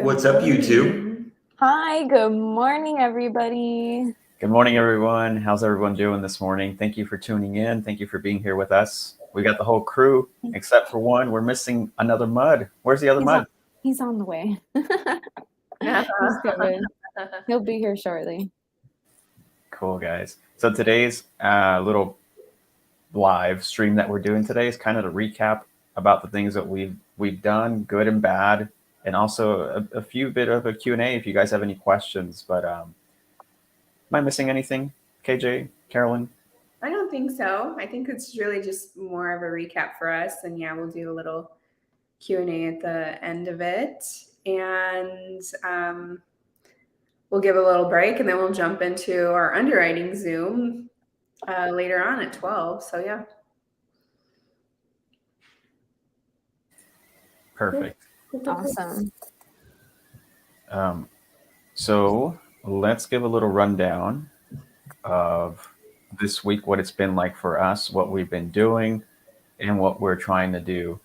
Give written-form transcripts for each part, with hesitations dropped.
What's up, you two? Hi, good morning, everybody. Good morning, everyone. How's everyone doing this morning? Thank you for tuning in. Thank you for being here with us. We got the whole crew, except for one. We're missing another Mud. Where's the other Mud? He's on the way. He's coming. He'll be here shortly. Cool, guys. So today's little live stream that we're doing today is kind of a recap about the things that we've done, good and bad, and also a few bit of a Q&A if you guys have any questions. But am I missing anything, KJ, Carolyn? I don't think so. I think it's really just more of a recap for us. And yeah, we'll do a little Q&A at the end of it. And we'll give a little break and then we'll jump into our underwriting Zoom later on at 12. So yeah. Perfect. Awesome. So let's give a little rundown of this week, what it's been like for us, what we've been doing, and what we're trying to do.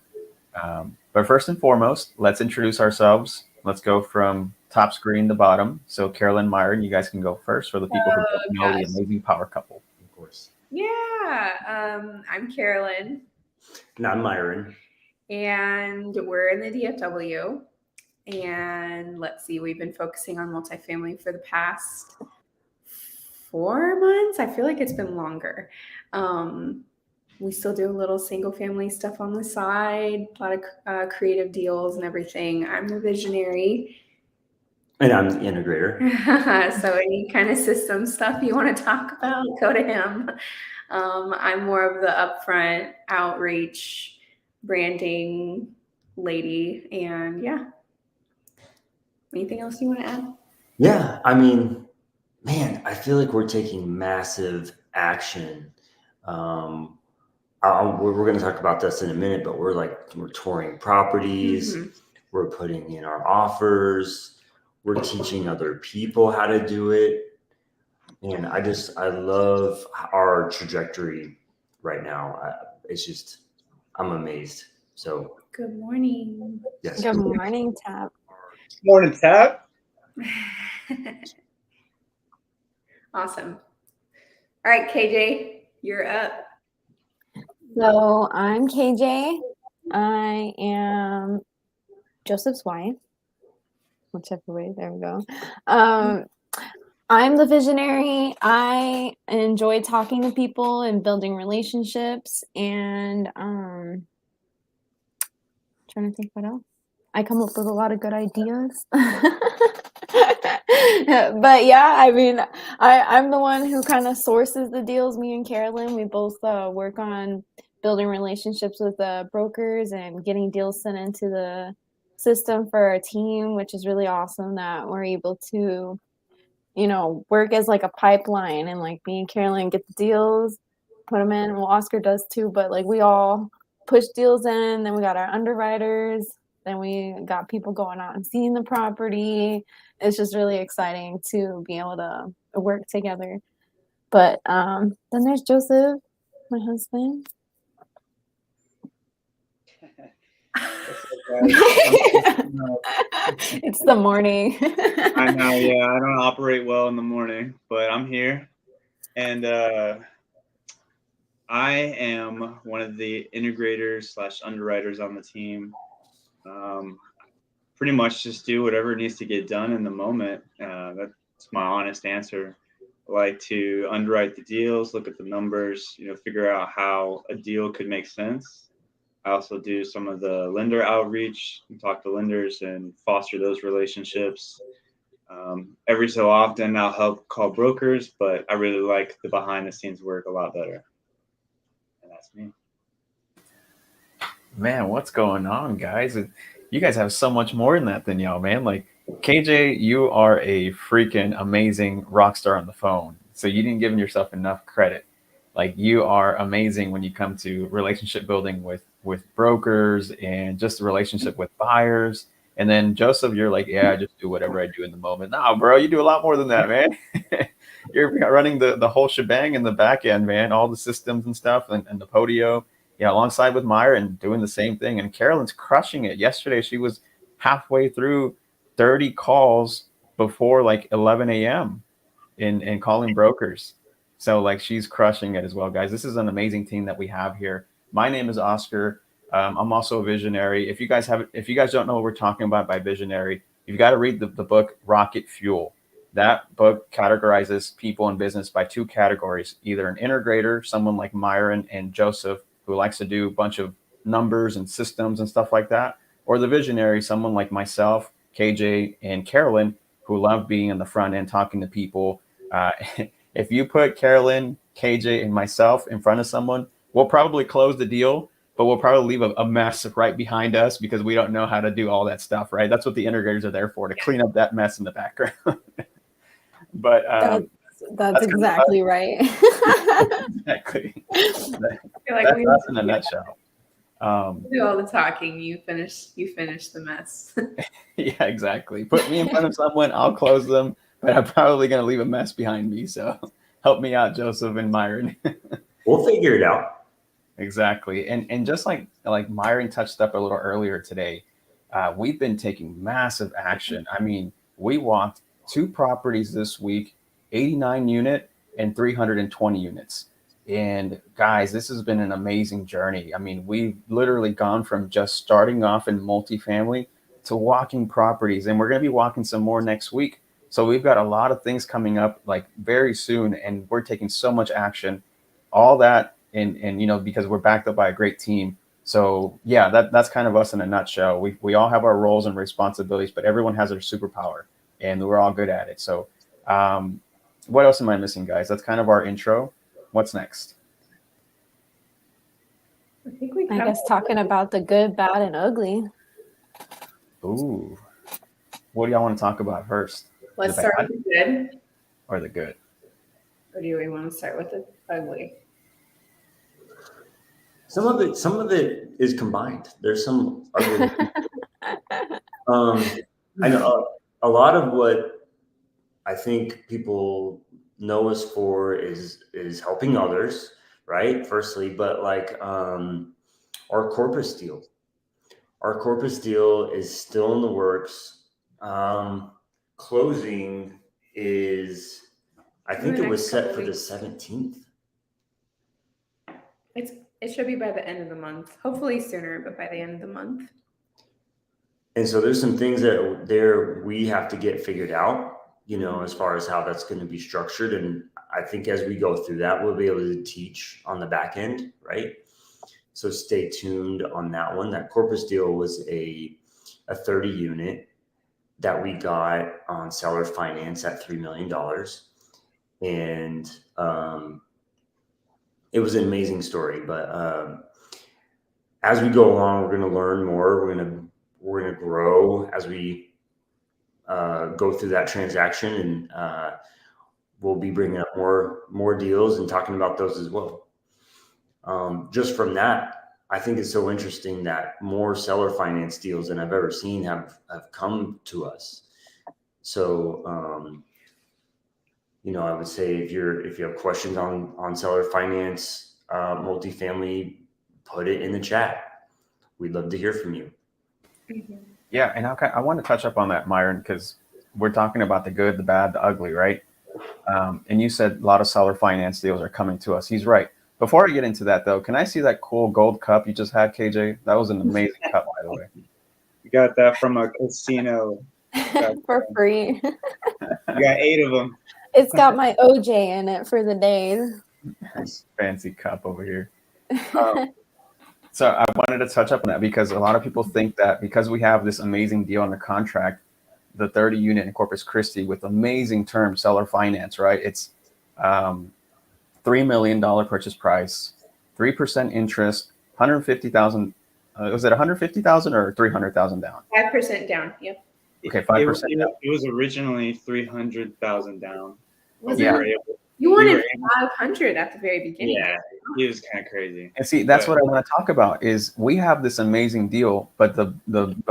But first and foremost, let's introduce ourselves. Let's go from top screen to bottom. So Carolyn, Myron, you guys can go first for the people who don't know the amazing power couple. Of course. Yeah. I'm Carolyn. And I'm Myron. And we're in the DFW. And let's see, we've been focusing on multifamily for the past 4 months. I feel like it's been longer. We still do a little single family stuff on the side, a lot of creative deals and everything. I'm the visionary. And I'm the integrator. So any kind of system stuff you want to talk about, go to him. I'm more of the upfront outreach, branding lady. And yeah. Anything else you want to add? Yeah, I mean, man, I feel like we're taking massive action. We're going to talk about this in a minute, but we're touring properties. Mm-hmm. We're putting in our offers. We're teaching other people how to do it. And I love our trajectory right now. I'm amazed. So good morning. Yes. Good morning, Tap. Morning, Tap. Awesome. All right, KJ, you're up. So I'm KJ. I am Joseph's wife. Whichever way, there we go. I'm the visionary. I enjoy talking to people and building relationships, and trying to think what else. I come up with a lot of good ideas. But yeah, I mean, I'm the one who kind of sources the deals. Me and Carolyn, we both work on building relationships with brokers and getting deals sent into the system for our team, which is really awesome that we're able to, work as like a pipeline, and like me and Carolyn get the deals, put them in. Well, Oscar does too, but like we all push deals in. Then we got our underwriters. Then we got people going out and seeing the property. It's just really exciting to be able to work together. But then there's Joseph, my husband. It's the morning. I know, yeah. I don't operate well in the morning, but I'm here. And I am one of the integrators / underwriters on the team. Pretty much just do whatever needs to get done in the moment. That's my honest answer. I like to underwrite the deals, look at the numbers, figure out how a deal could make sense. I also do some of the lender outreach and talk to lenders and foster those relationships. Every so often I'll help call brokers, but I really like the behind the scenes work a lot better. And that's me. Man, what's going on, guys? You guys have so much more than that than y'all, man. Like, KJ, you are a freaking amazing rock star on the phone. So you didn't give yourself enough credit. Like, you are amazing when you come to relationship building with brokers and just the relationship with buyers. And then Joseph, you're like, yeah, I just do whatever I do in the moment. No, bro, you do a lot more than that, man. You're running the whole shebang in the back end, man, all the systems and stuff and the Podio. Yeah, alongside with Myra and doing the same thing. And Carolyn's crushing it. Yesterday, she was halfway through 30 calls before like 11 a.m. in calling brokers. So like she's crushing it as well, guys. This is an amazing team that we have here. My name is Oscar. I'm also a visionary. If you guys don't know what we're talking about by visionary, you've got to read the book Rocket Fuel. That book categorizes people in business by two categories: either an integrator, someone like Myron and Joseph, who likes to do a bunch of numbers and systems and stuff like that, or the visionary, someone like myself, KJ, and Carolyn, who love being in the front end talking to people. If you put Carolyn, KJ, and myself in front of someone, we'll probably close the deal, but we'll probably leave a mess right behind us because we don't know how to do all that stuff, right? That's what the integrators are there for, to clean up that mess in the background. But that's exactly right. exactly. I feel like That's in a nutshell. do all the talking. You finish the mess. Yeah, exactly. Put me in front of someone, I'll close them, but I'm probably going to leave a mess behind me. So help me out, Joseph and Myron. We'll figure it out. Exactly. And just like Myron touched up a little earlier today, we've been taking massive action. I mean, we walked 2 properties this week, 89 unit and 320 units. And guys, this has been an amazing journey. I mean, we've literally gone from just starting off in multifamily to walking properties, and we're going to be walking some more next week. So we've got a lot of things coming up like very soon, and we're taking so much action, all that. And because we're backed up by a great team. So yeah, that's kind of us in a nutshell. We all have our roles and responsibilities, but everyone has their superpower, and we're all good at it. So what else am I missing, guys? That's kind of our intro. What's next? I guess talking about the good, bad, and ugly. Ooh, what do y'all want to talk about first? Let's The start bad with the good, or the good? or do we want to start with the ugly? Some of it is combined. There's some ugly. I know a lot of what I think people know us for is helping others, right? Firstly, but like our Corpus deal. Our Corpus deal is still in the works. Closing is, I think it was set for the 17th. It should be by the end of the month. Hopefully sooner, but by the end of the month. And so there's some things that we have to get figured out, as far as how that's going to be structured. And I think as we go through that, we'll be able to teach on the back end, right? So stay tuned on that one. That Corpus deal was a 30 unit that we got on seller finance at $3 million. And it was an amazing story, but as we go along, we're going to learn more. We're going to grow as we go through that transaction, and we'll be bringing up more deals and talking about those as well. Just from that, I think it's so interesting that more seller finance deals than I've ever seen have come to us. So, I would say if you have questions on seller finance, multifamily, put it in the chat. We'd love to hear from you. Mm-hmm. Yeah, and I want to touch up on that, Myron, because we're talking about the good, the bad, the ugly, right? And you said a lot of seller finance deals are coming to us. He's right. Before I get into that, though, can I see that cool gold cup you just had, KJ? That was an amazing cup, by the way. You got that from a casino. For free. You got 8 of them. It's got my OJ in it for the days. Nice fancy cup over here. So I wanted to touch up on that because a lot of people think that because we have this amazing deal under contract, the 30 unit in Corpus Christi with amazing terms, seller finance, right? It's $3 million purchase price, 3% interest, 150,000. Was it 150,000 or 300,000 down? 5% down. Yep. Okay, 5% down. It was originally 300,000 down. Yeah. You wanted 500 at the very beginning. Yeah, it was kind of crazy. And see, that's what I want to talk about is we have this amazing deal, but the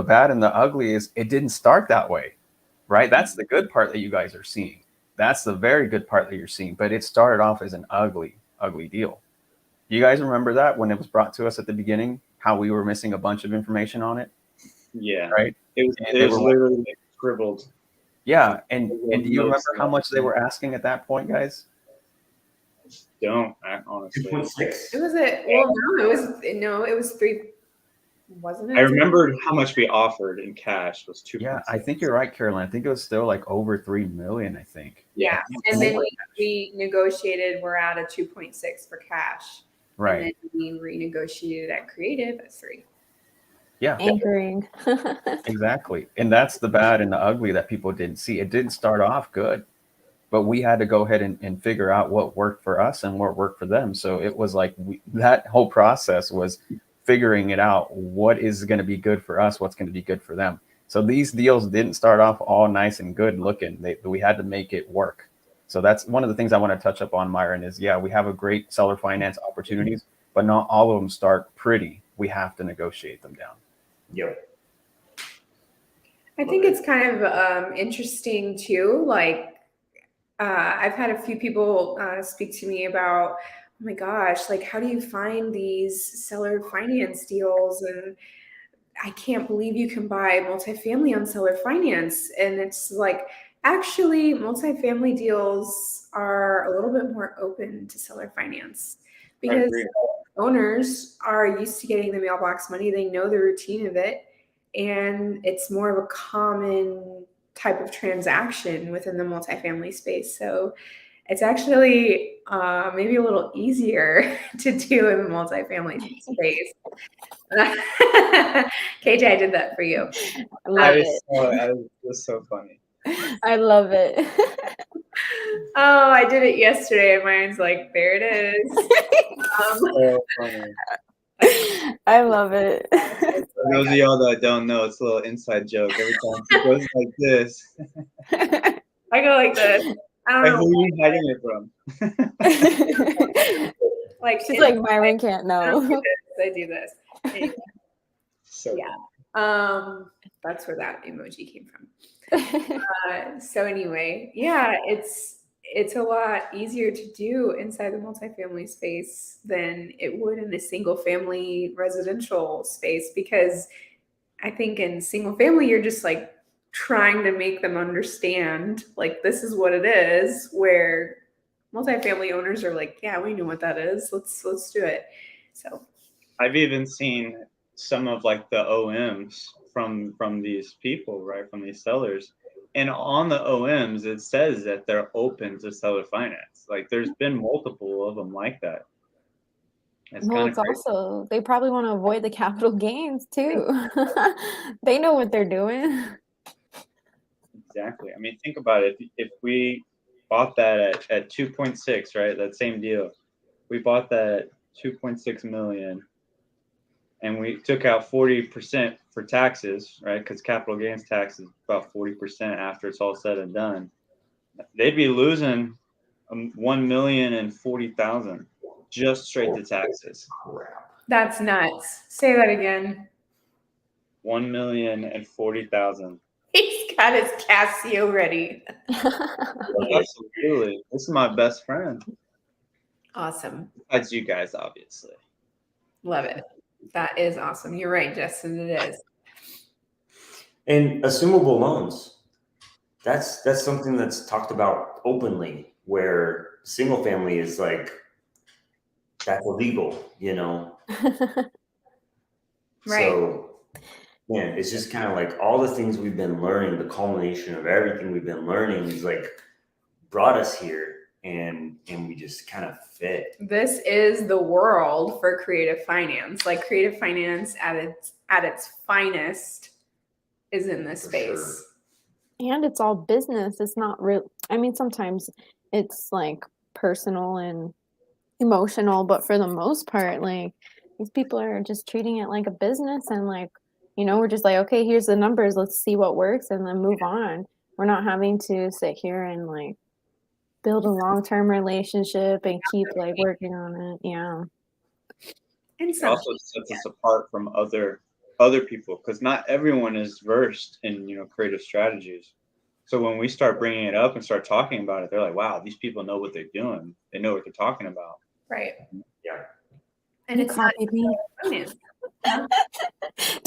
bad and the ugly is it didn't start that way, right? That's the good part that you guys are seeing. That's the very good part that you're seeing, but it started off as an ugly, ugly deal. You guys remember that when it was brought to us at the beginning, how we were missing a bunch of information on it? Yeah. Right? It was literally scribbled. Yeah, and do you remember how much they were asking at that point, guys? Don't honestly. 2.6. It was it was 3, wasn't it? I remembered how much we offered in cash was 2. Yeah, I think you're right, Carolyn. I think it was still like over 3 million, I think. Yeah, and then we negotiated. We're at a 2.6 for cash, Right. And then we renegotiated at Creative at 3. Yeah, Anchoring. exactly. And that's the bad and the ugly that people didn't see. It didn't start off good, but we had to go ahead and figure out what worked for us and what worked for them. So it was like that whole process was figuring it out. What is going to be good for us? What's going to be good for them? So these deals didn't start off all nice and good looking. We had to make it work. So that's one of the things I want to touch up on, Myron, is we have a great seller finance opportunities, but not all of them start pretty. We have to negotiate them down. Yep. I think it's kind of interesting too. Like, I've had a few people speak to me about, oh my gosh, like, how do you find these seller finance deals? And I can't believe you can buy multifamily on seller finance. And it's like, actually, multifamily deals are a little bit more open to seller finance because owners are used to getting the mailbox money. They know the routine of it. And it's more of a common type of transaction within the multifamily space. So it's actually maybe a little easier to do in the multifamily space. KJ, I did that for you. It was so funny. I love it. Oh, I did it yesterday, and mine's like, there it is. So funny. I love it. For those of y'all that don't know, it's a little inside joke. Every time she goes like this, I go like this. I like, don't who know. are you hiding it from? Like, She's like, Myron can't know. I do this. Anyway, So yeah. That's where that emoji came from. So anyway, yeah, it's a lot easier to do inside the multifamily space than it would in a single family residential space, because I think in single family, you're just like trying to make them understand, like, this is what it is, where multifamily owners are like, yeah, we know what that is. Let's do it. So I've even seen some of like the OMs from these people, right, from these sellers. And on the OMs, it says that they're open to seller finance. Like, there's been multiple of them like that. Well, it's also, they probably want to avoid the capital gains too. They know what they're doing. Exactly. I mean, think about it. If we bought that at 2.6, right, that same deal, we bought that at 2.6 million, and we took out 40% for taxes, right? Because capital gains tax is about 40% after it's all said and done. They'd be losing $1,040,000 just straight to taxes. Crap. that's nuts. Say that again. $1,040,000. He's got his Casio ready. Absolutely. This is my best friend. Awesome. Besides you guys, obviously. Love it. That is awesome. You're right, Justin. It is. And assumable loans. That's something that's talked about openly, where single family is like, that's illegal, you know? Right. So, man, it's just kind of like all the things we've been learning, the culmination of everything we've been learning is like brought us here, and we just kind of fit. This is the world for creative finance. Like, creative finance at its finest is in this For space. sure. And it's all business. It's not real. I mean, sometimes it's like personal and emotional, but for the most part, like, these people are just treating it like a business, and like, we're just like, okay, here's the numbers, let's see what works and then move on. We're not having to sit here and like build a long-term relationship and keep like working on it. Yeah. And It some also sets us apart from other people, because not everyone is versed in creative strategies. So when we start bringing it up and start talking about it, they're like, wow, these people know what they're doing. They know what they're talking about. right. Yeah. And You it's not copied me. finance.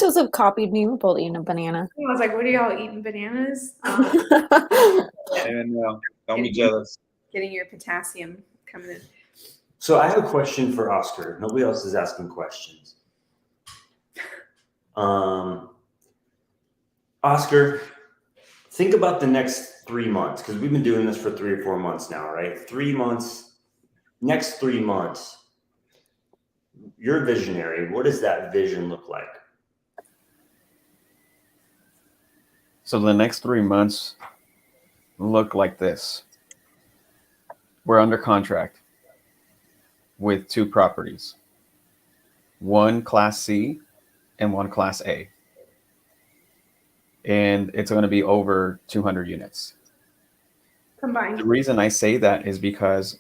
Joseph copied me. We're both eating a banana. I was like, what are y'all eating, bananas? And don't be jealous. Getting your potassium coming in. So I have a question for Oscar. Nobody else is asking questions. Oscar, think about the next 3 months, because we've been doing this for 3 or 4 months now, right? 3 months, next 3 months. You're visionary. What does that vision look like? So the next 3 months look like this. We're under contract with 2 properties, one Class C and one Class A. And it's going to be over 200 units. Combined. The reason I say that is because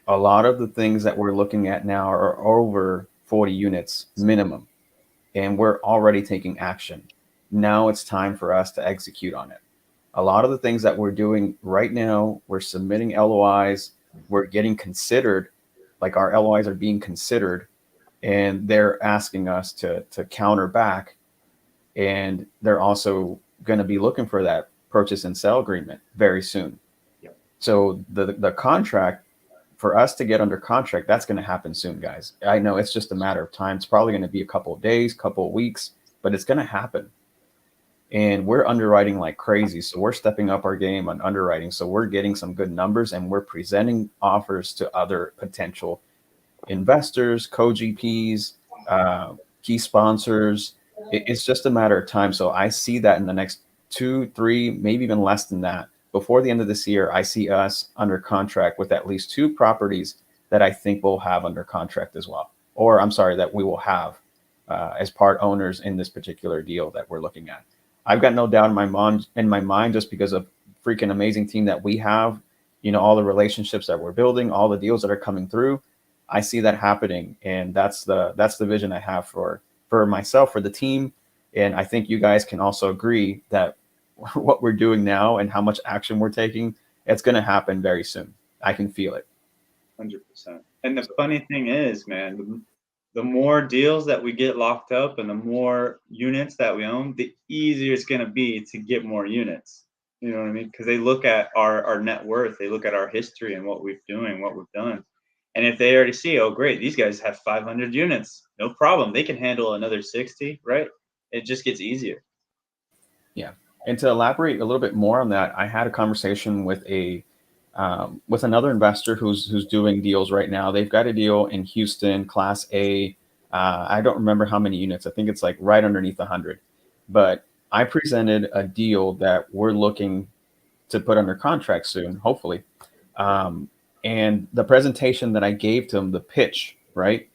a lot of the things that we're looking at now are over 40 units minimum, and we're already taking action. Now it's time for us to execute on it. A lot of the things that we're doing right now, we're submitting LOIs, we're getting considered, like our LOIs are being considered, and they're asking us to counter back. And they're also going to be looking for that purchase and sale agreement very soon. Yep. So the contract, for us to get under contract, that's going to happen soon, guys. I know it's just a matter of time. It's probably going to be a couple of days, couple of weeks, but it's going to happen. And we're underwriting like crazy. So we're stepping up our game on underwriting. So we're getting some good numbers, and we're presenting offers to other potential investors, co-GPs, key sponsors. It's just a matter of time. So I see that in the next 2, 3, maybe even less than that. Before the end of this year, I see us under contract with at least 2 properties that I think we'll have under contract as well. Or I'm sorry, that we will have as part owners in this particular deal that we're looking at. I've got no doubt in my mind, just because of freaking amazing team that we have, you know, all the relationships that we're building, all the deals that are coming through. I see that happening. And that's the vision I have for myself, for the team. And I think you guys can also agree that what we're doing now and how much action we're taking, it's going to happen very soon. I can feel it. 100%. And the funny thing is, man, the more deals that we get locked up and the more units that we own, the easier it's going to be to get more units. You know what I mean? Because they look at our net worth, they look at our history and what we've done. And if they already see, oh, great, these guys have 500 units, no problem. They can handle another 60, right? It just gets easier. Yeah. And to elaborate a little bit more on that, I had a conversation with with another investor who's doing deals right now. They've got a deal in Houston, Class A. I don't remember how many units. I think it's like right underneath 100. But I presented a deal that we're looking to put under contract soon, hopefully. And the presentation that I gave to him, the pitch, right?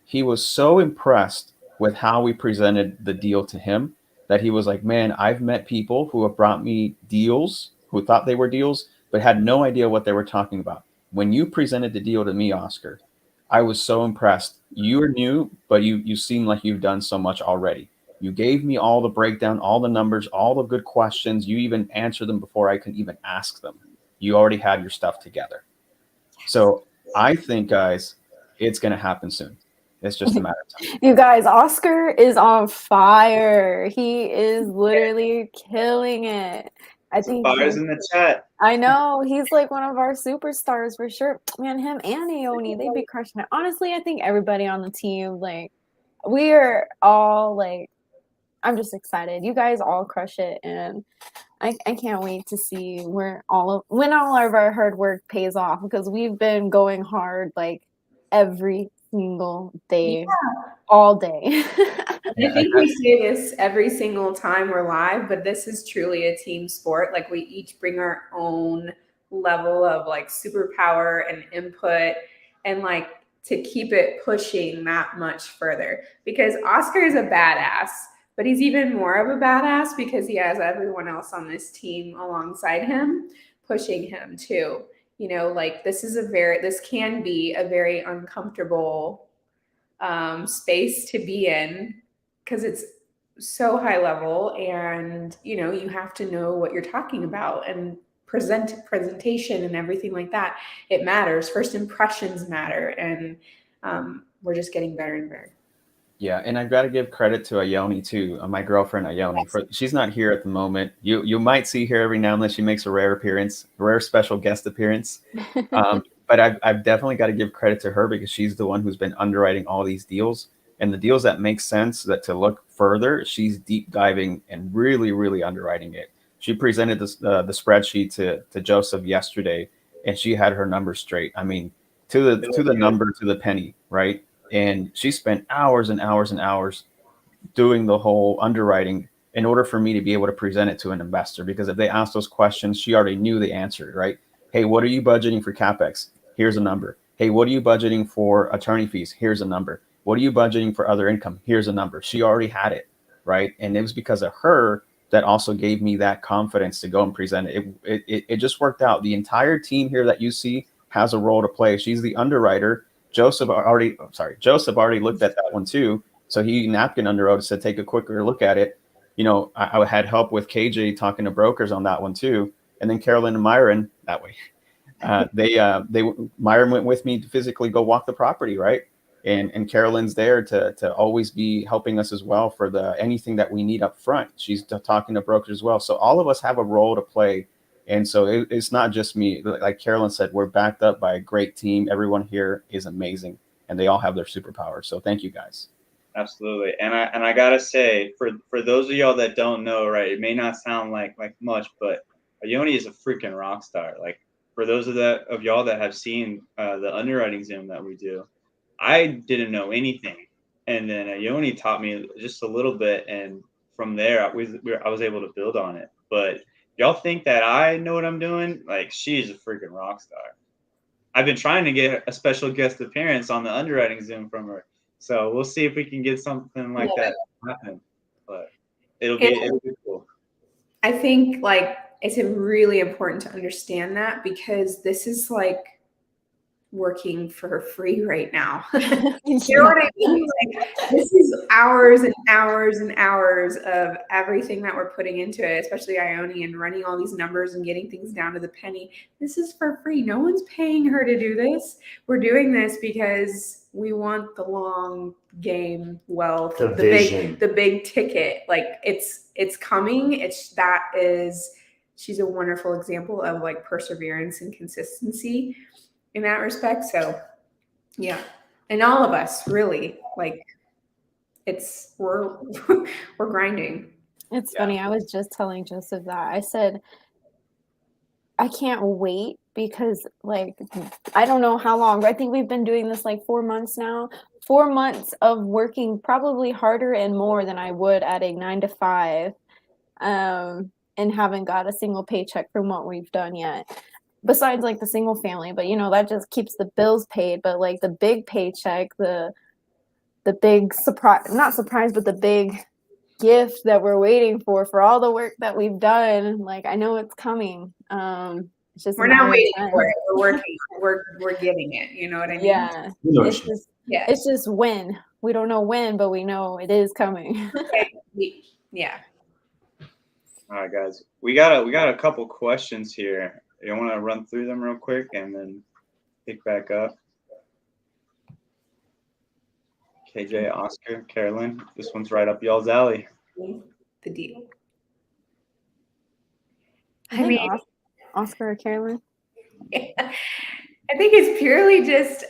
He was so impressed with how we presented the deal to him that he was like, man, I've met people who have brought me deals who thought they were deals, but had no idea what they were talking about. When you presented the deal to me, Oscar, I was so impressed. You are new, but you seem like you've done so much already. You gave me all the breakdown, all the numbers, all the good questions. You even answered them before I could even ask them. You already had your stuff together. So I think, guys, it's going to happen soon. It's just a matter of time. You guys, Oscar is on fire. He is literally killing it. I think Fires in the chat. I know he's like one of our superstars for sure. Man, him and Ione, they'd be crushing it. Honestly, I think everybody on the team, like, we are all like, I'm just excited. You guys all crush it, and I can't wait to see when all of our hard work pays off, because we've been going hard like every single day, all day. I think we say this every single time we're live, but this is truly a team sport. Like, we each bring our own level of like superpower and input, and like to keep it pushing that much further, because Oscar is a badass, but he's even more of a badass because he has everyone else on this team alongside him, pushing him too. You know, like, this can be a very uncomfortable space to be in, because it's so high level, and, you know, you have to know what you're talking about, and presentation and everything like that. It matters. First impressions matter. And we're just getting better and better. Yeah, and I've got to give credit to Ione too, my girlfriend Ione. She's not here at the moment. You might see her every now and then. She makes a rare appearance, rare special guest appearance. But I've definitely got to give credit to her because she's the one who's been underwriting all these deals, and the deals that make sense that to look further, she's deep diving and really, really underwriting it. She presented this, the spreadsheet to Joseph yesterday, and she had her numbers straight. I mean, to the number, to the penny, right? And she spent hours and hours and hours doing the whole underwriting in order for me to be able to present it to an investor. Because if they asked those questions, she already knew the answer, right? Hey, what are you budgeting for CapEx? Here's a number. Hey, what are you budgeting for attorney fees? Here's a number. What are you budgeting for other income? Here's a number. She already had it, right? And it was because of her that also gave me that confidence to go and present it. It just worked out. The entire team here that you see has a role to play. She's the underwriter. Joseph already looked at that one too. So he napkin underwrote, said, take a quicker look at it. You know, I had help with KJ talking to brokers on that one too. And then Carolyn and Myron that way. Myron went with me to physically go walk the property, right? And Carolyn's there to always be helping us as well for anything that we need up front. She's talking to brokers as well. So all of us have a role to play. And so it's not just me. Like Carolyn said, we're backed up by a great team. Everyone here is amazing, and they all have their superpowers. So thank you guys. Absolutely. And I gotta say, for those of y'all that don't know, right, it may not sound like much, but Ione is a freaking rock star. Like, for those of y'all that have seen the underwriting Zoom that we do, I didn't know anything, and then Ione taught me just a little bit, and from there I was able to build on it. But y'all think that I know what I'm doing? Like, she's a freaking rock star. I've been trying to get a special guest appearance on the underwriting Zoom from her. So we'll see if we can get something like that happen. But it'll be cool. I think like it's really important to understand that, because this is like working for free right now. You know what I mean? Like, this is hours and hours and hours of everything that we're putting into it, especially Ione, and running all these numbers and getting things down to the penny. This is for free. No one's paying her to do this. We're doing this because we want the long game wealth, the big ticket. Like, it's coming. She's a wonderful example of like perseverance and consistency in that respect. So yeah, and all of us really, like, we're grinding. It's funny. I was just telling Joseph that. I said, I can't wait because, like, I don't know how long, but I think we've been doing this like 4 months now. 4 months of working probably harder and more than I would at a 9 to 5, and haven't got a single paycheck from what we've done yet. Besides like the single family, but you know, that just keeps the bills paid. But like the big paycheck, the big surprise, not surprise, but the big gift that we're waiting for all the work that we've done. Like, I know it's coming. It's just we're not waiting for it. We're working. we're getting it. You know what I mean? Yeah. It's just when. We don't know when, but we know it is coming. Yeah. All right, guys. We got a couple questions here. You want to run through them real quick and then pick back up? KJ, Oscar, Carolyn, this one's right up y'all's alley. The deal. I mean, Oscar or Carolyn? Yeah. I think it's purely just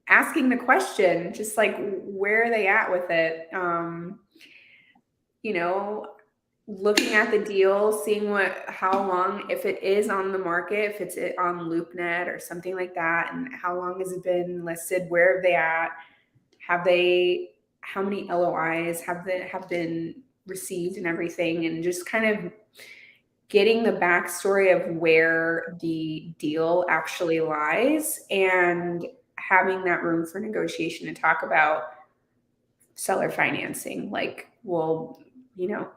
asking the question, just like, where are they at with it? You know, looking at the deal, seeing how long, if it is on the market, if it's on LoopNet or something like that, and how long has it been listed? Where are they at? How many LOIs have been received and everything, and just kind of getting the backstory of where the deal actually lies, and having that room for negotiation to talk about seller financing. Like, well, you know,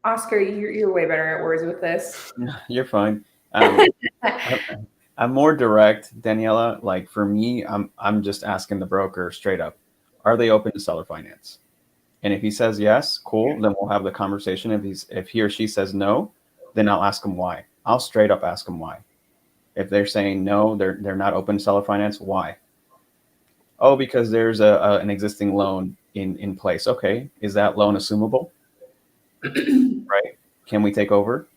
Oscar, you're way better at words with this. You're fine. I'm more direct, Daniela. Like, for me, I'm just asking the broker straight up, are they open to seller finance? And if he says yes, cool, then we'll have the conversation. If he or she says no, then I'll ask them why. I'll straight up ask them why. If they're saying no, they're not open to seller finance, why? Oh, because there's an existing loan in place. Okay, is that loan assumable? Right? Can we take over?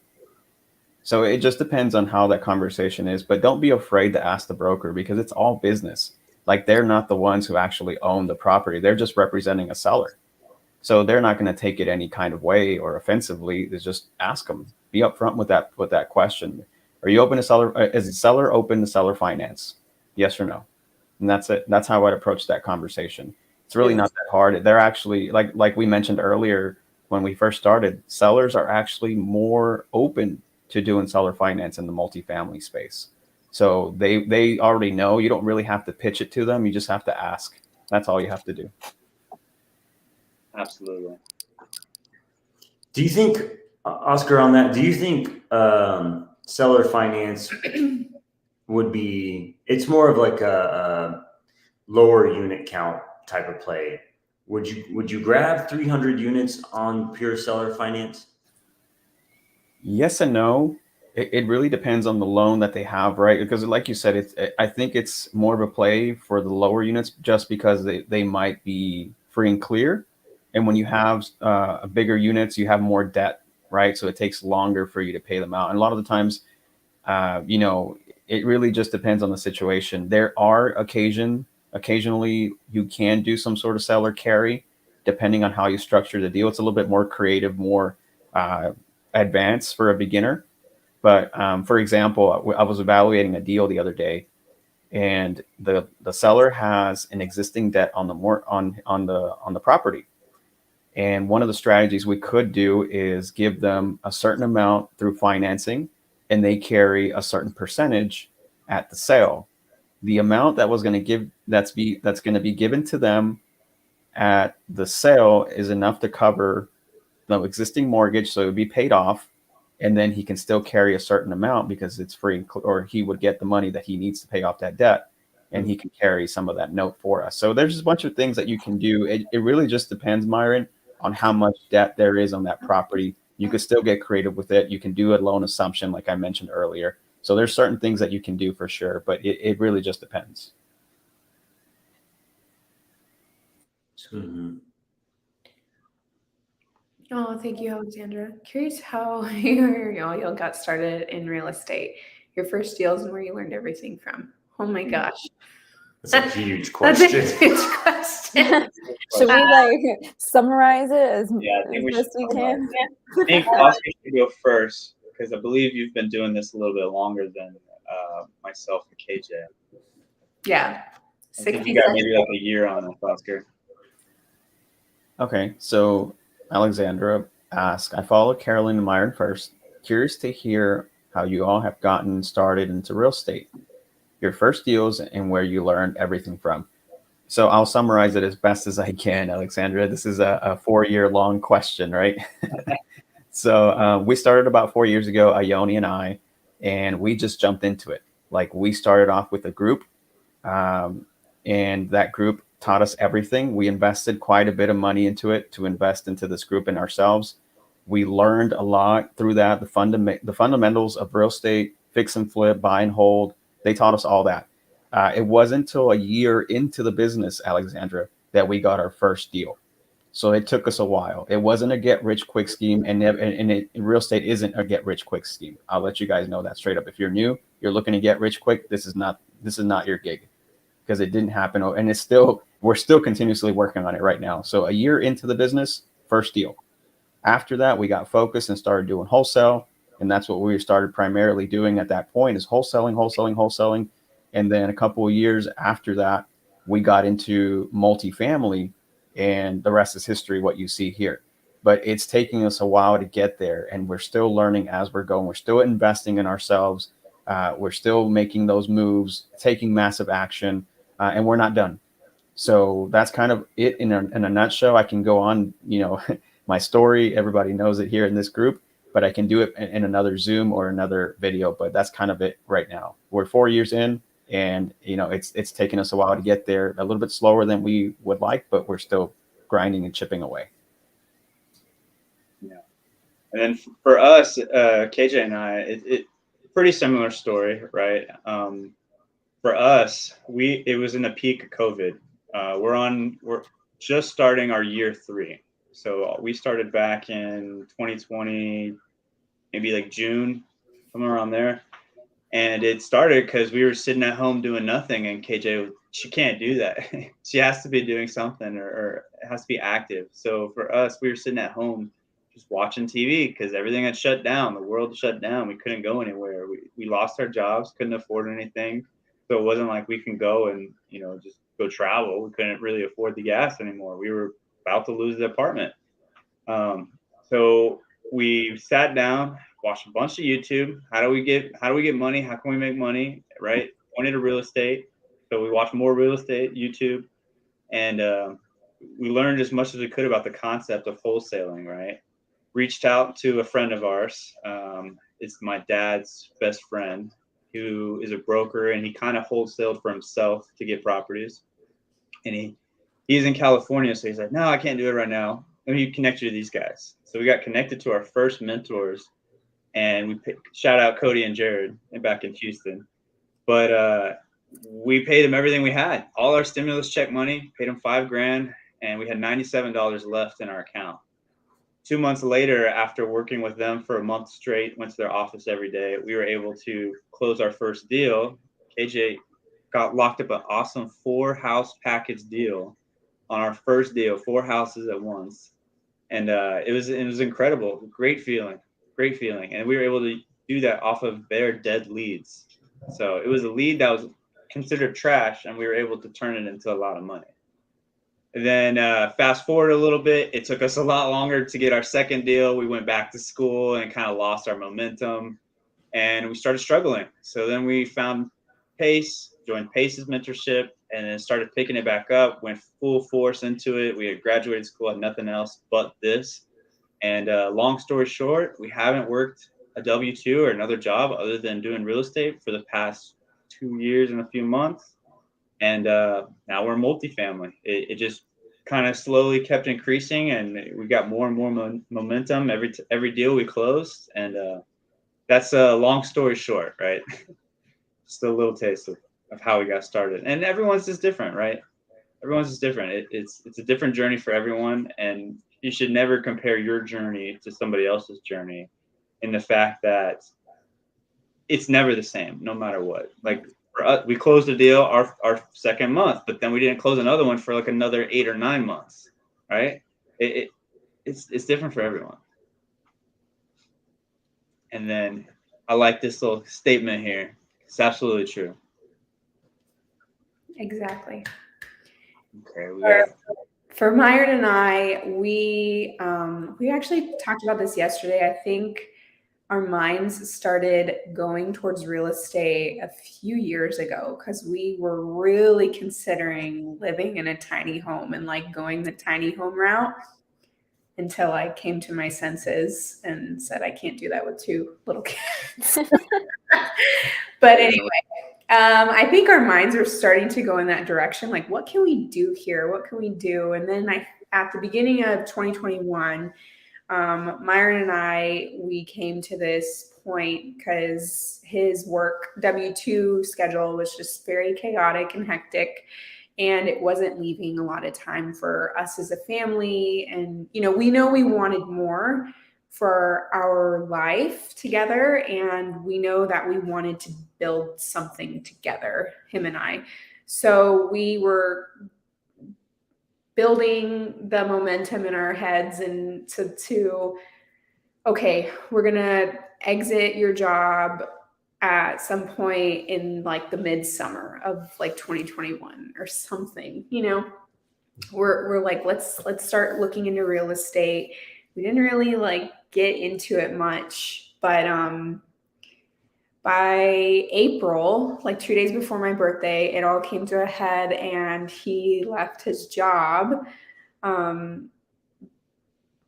So it just depends on how that conversation is, but don't be afraid to ask the broker because it's all business. Like they're not the ones who actually own the property. They're just representing a seller. So they're not going to take it any kind of way or offensively. It's just ask them. Be upfront with that question. Are you open to seller? Is the seller open to seller finance? Yes or no? And that's it. That's how I'd approach that conversation. It's really not that hard. They're actually like we mentioned earlier when we first started. Sellers are actually more open to doing seller finance in the multifamily space. So they already know. You don't really have to pitch it to them. You just have to ask. That's all you have to do. Absolutely. Do you think, Oscar, on that, do you think seller finance would be, it's more of like a lower unit count type of play. Would you grab 300 units on pure seller finance? Yes and no. It really depends on the loan that they have, right? Because like you said, I think it's more of a play for the lower units just because they might be free and clear. And when you have bigger units, you have more debt, right? So it takes longer for you to pay them out. And a lot of the times, it really just depends on the situation. There are occasionally you can do some sort of seller carry, depending on how you structure the deal. It's a little bit more creative, more advanced for a beginner. But for example, I was evaluating a deal the other day, and the seller has an existing debt on the property. And one of the strategies we could do is give them a certain amount through financing, and they carry a certain percentage at the sale. The amount that was going to give that's going to be given to them at the sale is enough to cover the existing mortgage, so it would be paid off, and then he can still carry a certain amount because it's free, or he would get the money that he needs to pay off that debt, and he can carry some of that note for us. So there's just a bunch of things that you can do. It really just depends, Myron, on how much debt there is on that property. You could still get creative with it. You can do a loan assumption, like I mentioned earlier. So there's certain things that you can do for sure, but it really just depends. Mm-hmm. Oh, thank you, Alexandra. Curious how y'all got started in real estate. Your first deals and where you learned everything from. Oh my gosh. That's a huge That's question. a huge question. Should we like summarize it as I think we best should we can? I think Oscar should go first because I believe you've been doing this a little bit longer than myself and KJ. Yeah. I think 60 you got seconds. maybe like a year on it, Oscar. Okay, so Alexandra asked, I followed Carolyn and Myron first. Curious to hear how you all have gotten started into real estate, your first deals, and where you learned everything from. So I'll summarize it as best as I can, Alexandra. This is a 4-year-long question, right? So we started about 4 years ago, Ione and I, and we just jumped into it. Like we started off with a group, and that group taught us everything. We invested quite a bit of money into it to invest into this group and ourselves. We learned a lot through that. The fundamentals of real estate, fix and flip, buy and hold. They taught us all that. It wasn't until a year into the business, Alexandra, that we got our first deal. So it took us a while. It wasn't a get rich quick scheme, and real estate isn't a get rich quick scheme. I'll let you guys know that straight up. If you're new, you're looking to get rich quick, this is not your gig, because it didn't happen, and we're still continuously working on it right now. So a year into the business, first deal. After that, we got focused and started doing wholesale, and that's what we started primarily doing at that point is wholesaling. And then a couple of years after that, we got into multifamily, and the rest is history, what you see here. But it's taking us a while to get there, and we're still learning as we're going. We're still investing in ourselves. We're still making those moves, taking massive action, and we're not done. So that's kind of it in a nutshell. I can go on, my story. Everybody knows it here in this group, but I can do it in another Zoom or another video. But that's kind of it right now. We're 4 years in, and it's taken us a while to get there. A little bit slower than we would like, but we're still grinding and chipping away. Yeah, and then for us, KJ and I, it pretty similar story, right? For us, it was in the peak of COVID, We're just starting our year 3. So we started back in 2020, maybe like June, somewhere around there. And it started because we were sitting at home doing nothing, and KJ, she can't do that. She has to be doing something, or it has to be active. So for us, we were sitting at home just watching TV because everything had shut down. The world shut down. We couldn't go anywhere. We lost our jobs, couldn't afford anything. So it wasn't like we can go and, just go travel. We couldn't really afford the gas anymore. We were about to lose the apartment. So we sat down, watched a bunch of YouTube. How do we get money? How can we make money? Right? Went into real estate. So we watched more real estate, YouTube, and we learned as much as we could about the concept of wholesaling, right? Reached out to a friend of ours. It's my dad's best friend, who is a broker, and he kind of wholesaled for himself to get properties. And he's in California, so he's like, no, I can't do it right now. Let me connect you to these guys. So we got connected to our first mentors, and shout out Cody and Jared back in Houston. But we paid them everything we had, all our stimulus check money, paid them $5,000, and we had $97 left in our account. 2 months later, after working with them for a month straight, went to their office every day, we were able to close our first deal. KJ got locked up an awesome 4-house package deal on our first deal, 4 houses at once. And it was incredible. Great feeling. And we were able to do that off of their dead leads. So it was a lead that was considered trash, and we were able to turn it into a lot of money. And then fast forward a little bit, it took us a lot longer to get our second deal. We went back to school and kind of lost our momentum, and we started struggling. So then we found Pace, joined Pace's mentorship, and then started picking it back up, went full force into it. We had graduated school, had nothing else but this. And long story short, we haven't worked a W-2 or another job other than doing real estate for the past 2 years and a few months. And now we're multifamily. It just kind of slowly kept increasing, and we got more and more momentum every deal we closed. And that's a long story short, right? Just a little taste of how we got started. And everyone's just different, right? Everyone's just different. It's a different journey for everyone, and you should never compare your journey to somebody else's journey, in the fact that it's never the same, no matter what. Like for us, we closed a deal our second month, but then we didn't close another one for like another 8 or 9 months, right? It's different for everyone. And then I like this little statement here. It's absolutely true. Exactly. Okay. For Myron and I, we actually talked about this yesterday. I think our minds started going towards real estate a few years ago because we were really considering living in a tiny home and like going the tiny home route, until I came to my senses and said, I can't do that with 2 little kids. But anyway, I think our minds are starting to go in that direction. Like, what can we do here? What can we do? And then at the beginning of 2021, Myron and I, we came to this point because his work W-2 schedule was just very chaotic and hectic, and it wasn't leaving a lot of time for us as a family. And, we know we wanted more for our life together, and we know that we wanted to build something together, him and I. So we were building the momentum in our heads, and to okay, we're gonna exit your job at some point in like the midsummer of like 2021 or something. We're like, let's start looking into real estate. We didn't really like get into it much, but by April, like 2 days before my birthday, it all came to a head, and he left his job.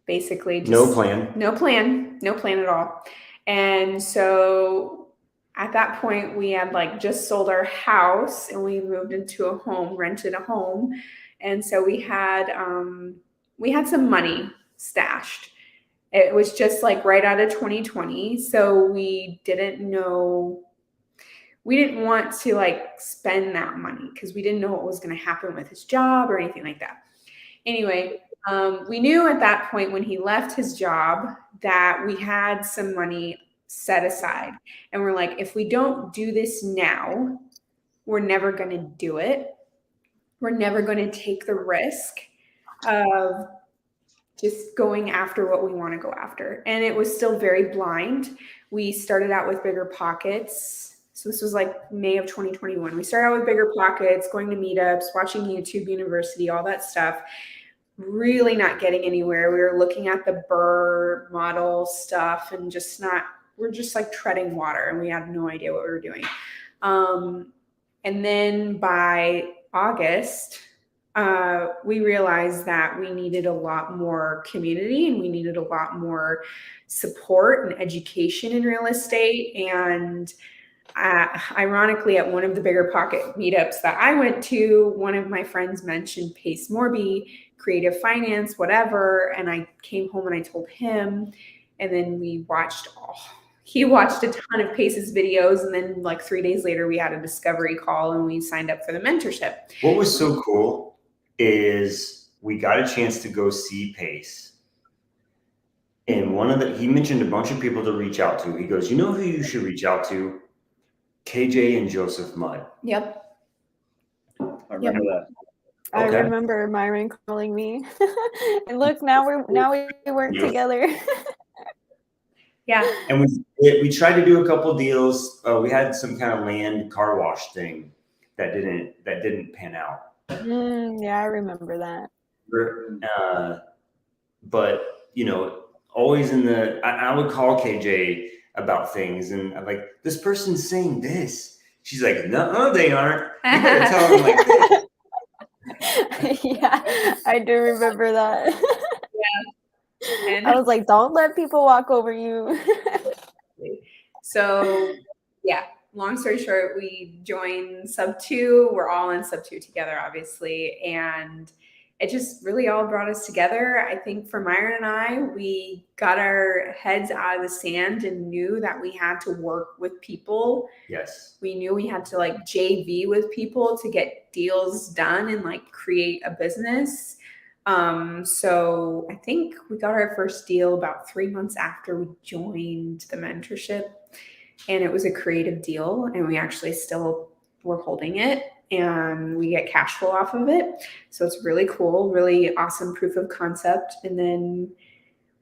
Basically just No plan at all. And so at that point, we had like just sold our house, and we moved into a home, rented a home. And so we had some money stashed. It was just like right out of 2020. So we didn't know we didn't want to like spend that money because we didn't know what was going to happen with his job or anything like that. Anyway, we knew at that point when he left his job that we had some money set aside. And we're like, if we don't do this now, we're never going to do it. We're never going to take the risk of just going after what we want to go after. And it was still very blind. We started out with Bigger Pockets. So this was like May of 2021. We started out with Bigger Pockets, going to meetups, watching YouTube University, all that stuff. Really not getting anywhere. We were looking at the Burr model stuff and we're just like treading water, and we had no idea what we were doing. And then by August, we realized that we needed a lot more community and we needed a lot more support and education in real estate. And ironically, at one of the Bigger Pocket meetups that I went to, one of my friends mentioned Pace Morby, creative finance, whatever. And I came home and I told him, and then he watched a ton of Pace's videos. And then like 3 days later, we had a discovery call and we signed up for the mentorship. What was so cool is we got a chance to go see Pace. And he mentioned a bunch of people to reach out to. He goes, you know who you should reach out to? KJ and Joseph Mudd. Yep. I remember that. I Okay. remember Myron calling me. And look, now we work together. Yeah. And we tried to do a couple deals. We had some kind of land car wash thing that didn't pan out. Yeah, I remember that. But always I would call KJ about things, and I'm like, this person's saying this. She's like, no, they aren't. You gotta tell them like this. Yeah, I do remember that. Yeah. And I was like, don't let people walk over you. so, yeah, long story short, we joined Sub 2. We're all in Sub 2 together, obviously. And it just really all brought us together. I think for Myron and I, we got our heads out of the sand and knew that we had to work with people. Yes. We knew we had to like JV with people to get deals done and like create a business. So I think we got our first deal about 3 months after we joined the mentorship, and it was a creative deal, and we actually still were holding it, and we get cash flow off of it. So it's really cool, really awesome proof of concept. And then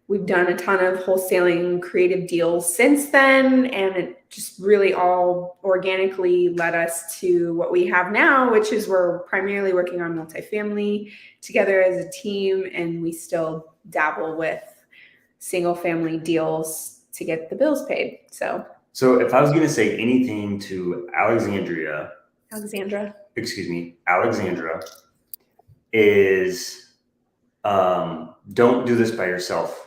we've done a ton of wholesaling creative deals since then, and it just really all organically led us to what we have now, which is we're primarily working on multifamily together as a team, and we still dabble with single family deals to get the bills paid. So if I was going to say anything to Alexandra, is don't do this by yourself.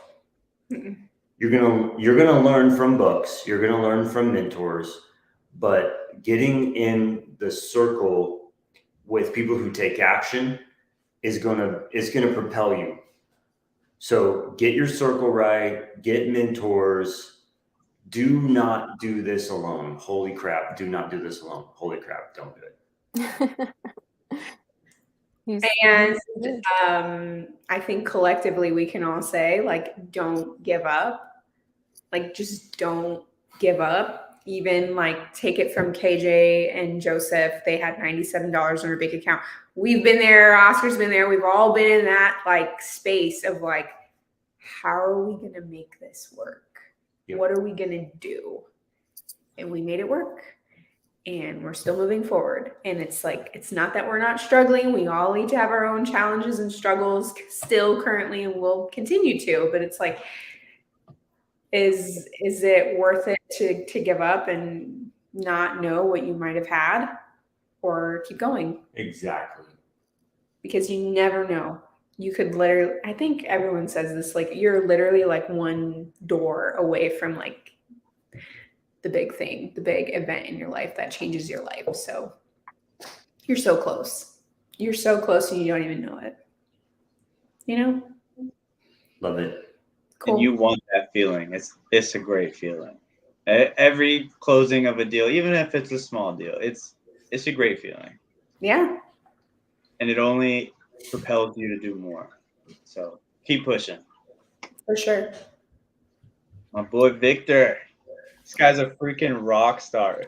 Mm-mm. You're gonna learn from books, you're gonna learn from mentors, but getting in the circle with people who take action is gonna propel you. So get your circle right, get mentors. Do not do this alone. Holy crap, do not do this alone. Holy crap, don't do it. And I think collectively we can all say, like, don't give up. Like, just don't give up. Even like take it from KJ and Joseph. They had $97 in their bank account. We've been there. Oscar's been there. We've all been in that like space of like, how are we going to make this work? Yep. What are we going to do? And we made it work. And we're still moving forward. And it's like, it's not that we're not struggling. We all each have our own challenges and struggles still currently, and we'll continue to. But it's like, is it worth it to give up and not know what you might have had, or keep going? Exactly. Because you never know. You could literally, I think everyone says this, like you're literally like one door away from like the big thing, the big event in your life that changes your life. So you're so close. You're so close and you don't even know it. You know? Love it. Cool. And you want that feeling. It's a great feeling. Every closing of a deal, even if it's a small deal, it's a great feeling, Yeah. and it only propels you to do more. So keep pushing. For sure. My boy Victor, this guy's a freaking rock star.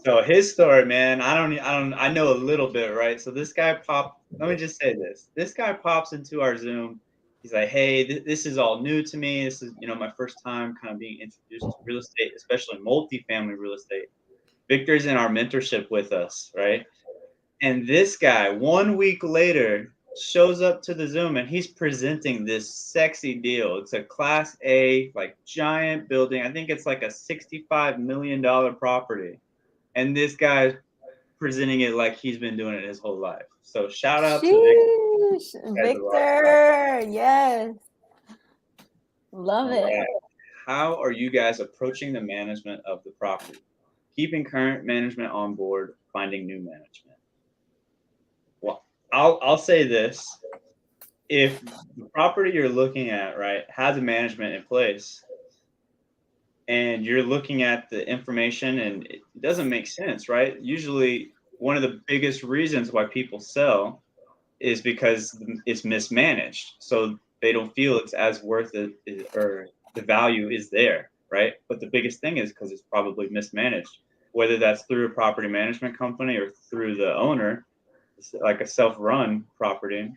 So his story, man, I know a little bit, right? So this guy let me just say this. This guy pops into our Zoom. He's like, hey, this is all new to me. This is, my first time kind of being introduced to real estate, especially multifamily real estate. Victor's in our mentorship with us, right? And this guy, 1 week later, shows up to the Zoom and he's presenting this sexy deal. It's a Class A, like giant building. I think it's like a $65 million property. And this guy's presenting it like he's been doing it his whole life. So shout out to Sheesh, Victor. Yes. Love it. Right. How are you guys approaching the management of the property? Keeping current management on board, finding new management. Well, I'll say this. If the property you're looking at, right, has a management in place, and you're looking at the information and it doesn't make sense, right? Usually one of the biggest reasons why people sell is because it's mismanaged. So they don't feel it's as worth it, or the value is there, right? But the biggest thing is because it's probably mismanaged, whether that's through a property management company or through the owner. It's like a self-run property.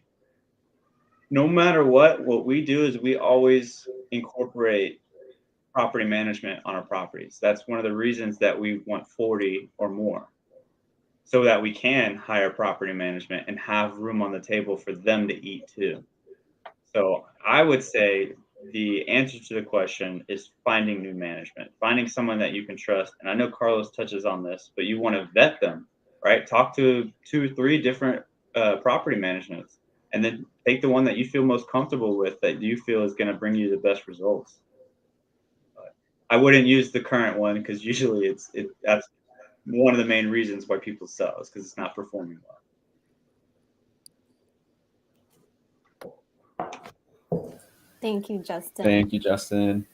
No matter what we do is we always incorporate property management on our properties. That's one of the reasons that we want 40 or more, so that we can hire property management and have room on the table for them to eat too. So I would say the answer to the question is finding new management, finding someone that you can trust. And I know Carlos touches on this, but you want to vet them, right? Talk to 2 or 3 different property managements, and then take the one that you feel most comfortable with, that you feel is going to bring you the best results. I wouldn't use the current one because usually that's one of the main reasons why people sell, is because it's not performing well. Thank you, Justin. Thank you, Justin.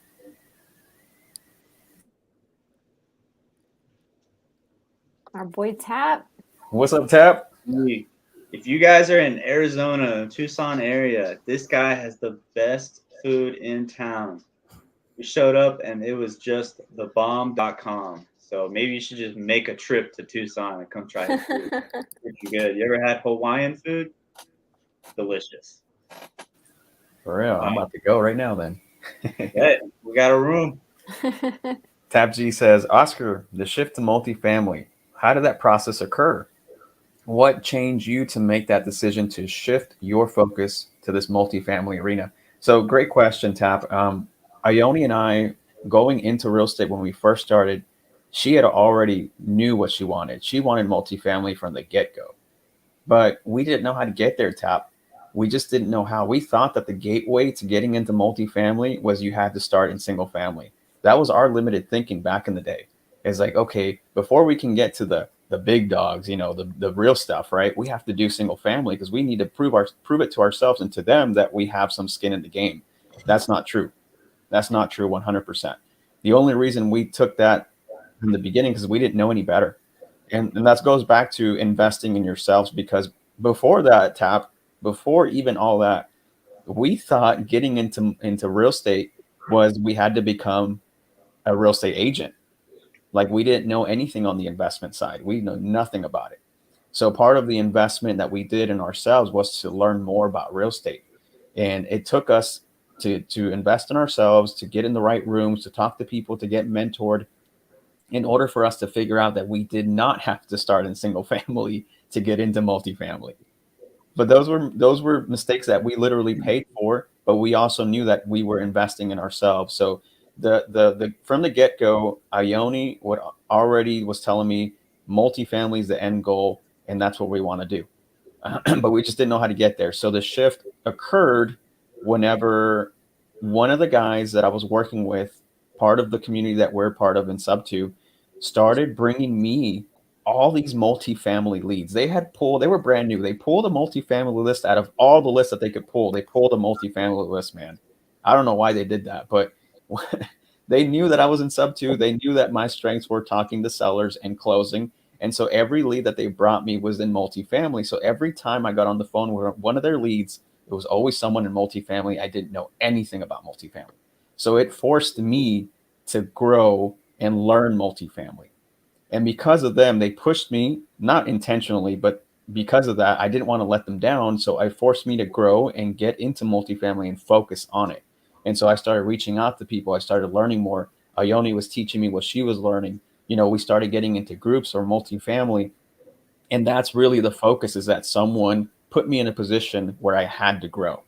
Our boy Tap. What's up, Tap? If you guys are in Arizona, Tucson area, this guy has the best food in town. We showed up and it was just thebomb.com. So maybe you should just make a trip to Tucson and come try his food. Pretty good. You ever had Hawaiian food? Delicious. For real. I'm about to go right now then. Hey, we got a room. Tap G says, Oscar, the shift to multifamily, how did that process occur? What changed you to make that decision to shift your focus to this multifamily arena? So great question, Tap. Ione and I, going into real estate when we first started, she had already knew what she wanted. She wanted multifamily from the get-go. But we didn't know how to get there, Tap. We just didn't know how. We thought that the gateway to getting into multifamily was you had to start in single family. That was our limited thinking back in the day. It's like, okay, before we can get to the big dogs, the real stuff, right? We have to do single family because we need to prove it to ourselves and to them that we have some skin in the game. That's not true. That's not true 100%. The only reason we took that in the beginning because we didn't know any better. And that goes back to investing in yourselves, because before that, Tap, before even all that, we thought getting into real estate was we had to become a real estate agent. Like, we didn't know anything on the investment side. We know nothing about it. So part of the investment that we did in ourselves was to learn more about real estate. And it took us to invest in ourselves, to get in the right rooms, to talk to people, to get mentored, in order for us to figure out that we did not have to start in single family to get into multifamily. But those were mistakes that we literally paid for, but we also knew that we were investing in ourselves. So the from the get-go, Ione already was telling me multifamily is the end goal, and that's what we want to do. But we just didn't know how to get there. So the shift occurred whenever one of the guys that I was working with, part of the community that we're part of in Sub2, started bringing me all these multifamily leads. They were brand new. They pulled a multifamily list out of all the lists that they could pull. They pulled a multifamily list, man. I don't know why they did that, but They knew that I was in sub 2. They knew that my strengths were talking to sellers and closing. And so every lead that they brought me was in multifamily. So every time I got on the phone with one of their leads, it was always someone in multifamily. I didn't know anything about multifamily. So it forced me to grow and learn multifamily. And because of them, they pushed me, not intentionally, but because of that, I didn't want to let them down. So I forced me to grow and get into multifamily and focus on it. And so I started reaching out to people. I started learning more. Ione was teaching me what she was learning. You know, we started getting into groups or multifamily. And that's really the focus, is that someone put me in a position where I had to grow.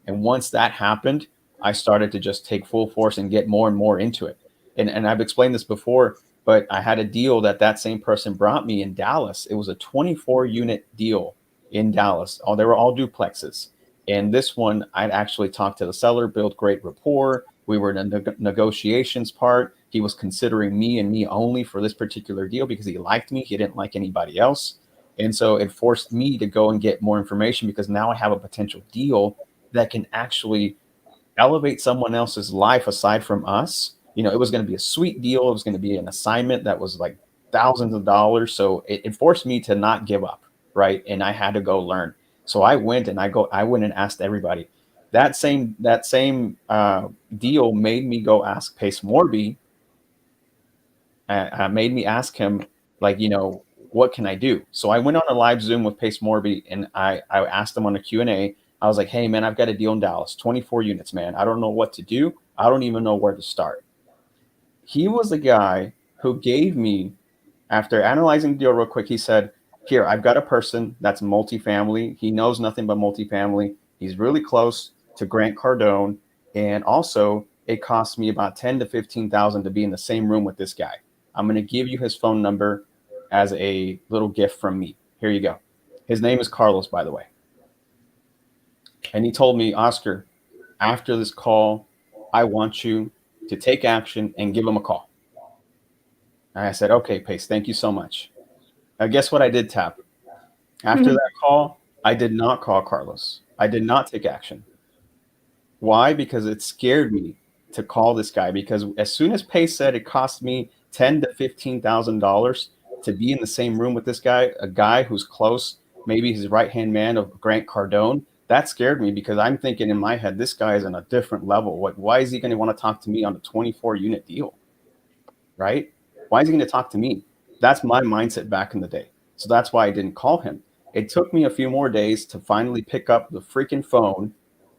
And once that happened, I started to just take full force and get more and more into it. And I've explained this before, but I had a deal that same person brought me in Dallas. It was a 24 unit deal in Dallas. They were all duplexes. And this one, I'd actually talked to the seller, built great rapport. We were in the negotiations part. He was considering me and me only for this particular deal because he liked me. He didn't like anybody else. And so it forced me to go and get more information, because now I have a potential deal that can actually elevate someone else's life aside from us. You know, it was going to be a sweet deal. It was going to be an assignment that was like thousands of dollars. So it forced me to not give up, right? And I had to go learn. So I went and I went and asked everybody. That same deal made me go ask Pace Morby. Made me ask him, like, you know, what can I do? So I went on a live Zoom with Pace Morby, and I asked him on a Q&A. I was like, hey, man, I've got a deal in Dallas, 24 units, man. I don't know what to do. I don't even know where to start. He was the guy who gave me, after analyzing the deal real quick, he said, here, I've got a person that's multifamily. He knows nothing but multifamily. He's really close to Grant Cardone. And also, it costs me about $10,000 to $15,000 to be in the same room with this guy. I'm going to give you his phone number as a little gift from me. Here you go. His name is Carlos, by the way. And he told me, Oscar, after this call, I want you to take action and give him a call. And I said, okay, Pace, thank you so much. Now, guess what I did, Tap? After that call, I did not call Carlos. I did not take action. Why? Because it scared me to call this guy, because as soon as Pace said it cost me $10,000 to $15,000 to be in the same room with this guy, a guy who's close, maybe his right-hand man of Grant Cardone, that scared me, because I'm thinking in my head, this guy is on a different level. Why is he going to want to talk to me on a 24-unit deal, right? Why is he going to talk to me? That's my mindset back in the day. So that's why I didn't call him. It took me a few more days to finally pick up the freaking phone,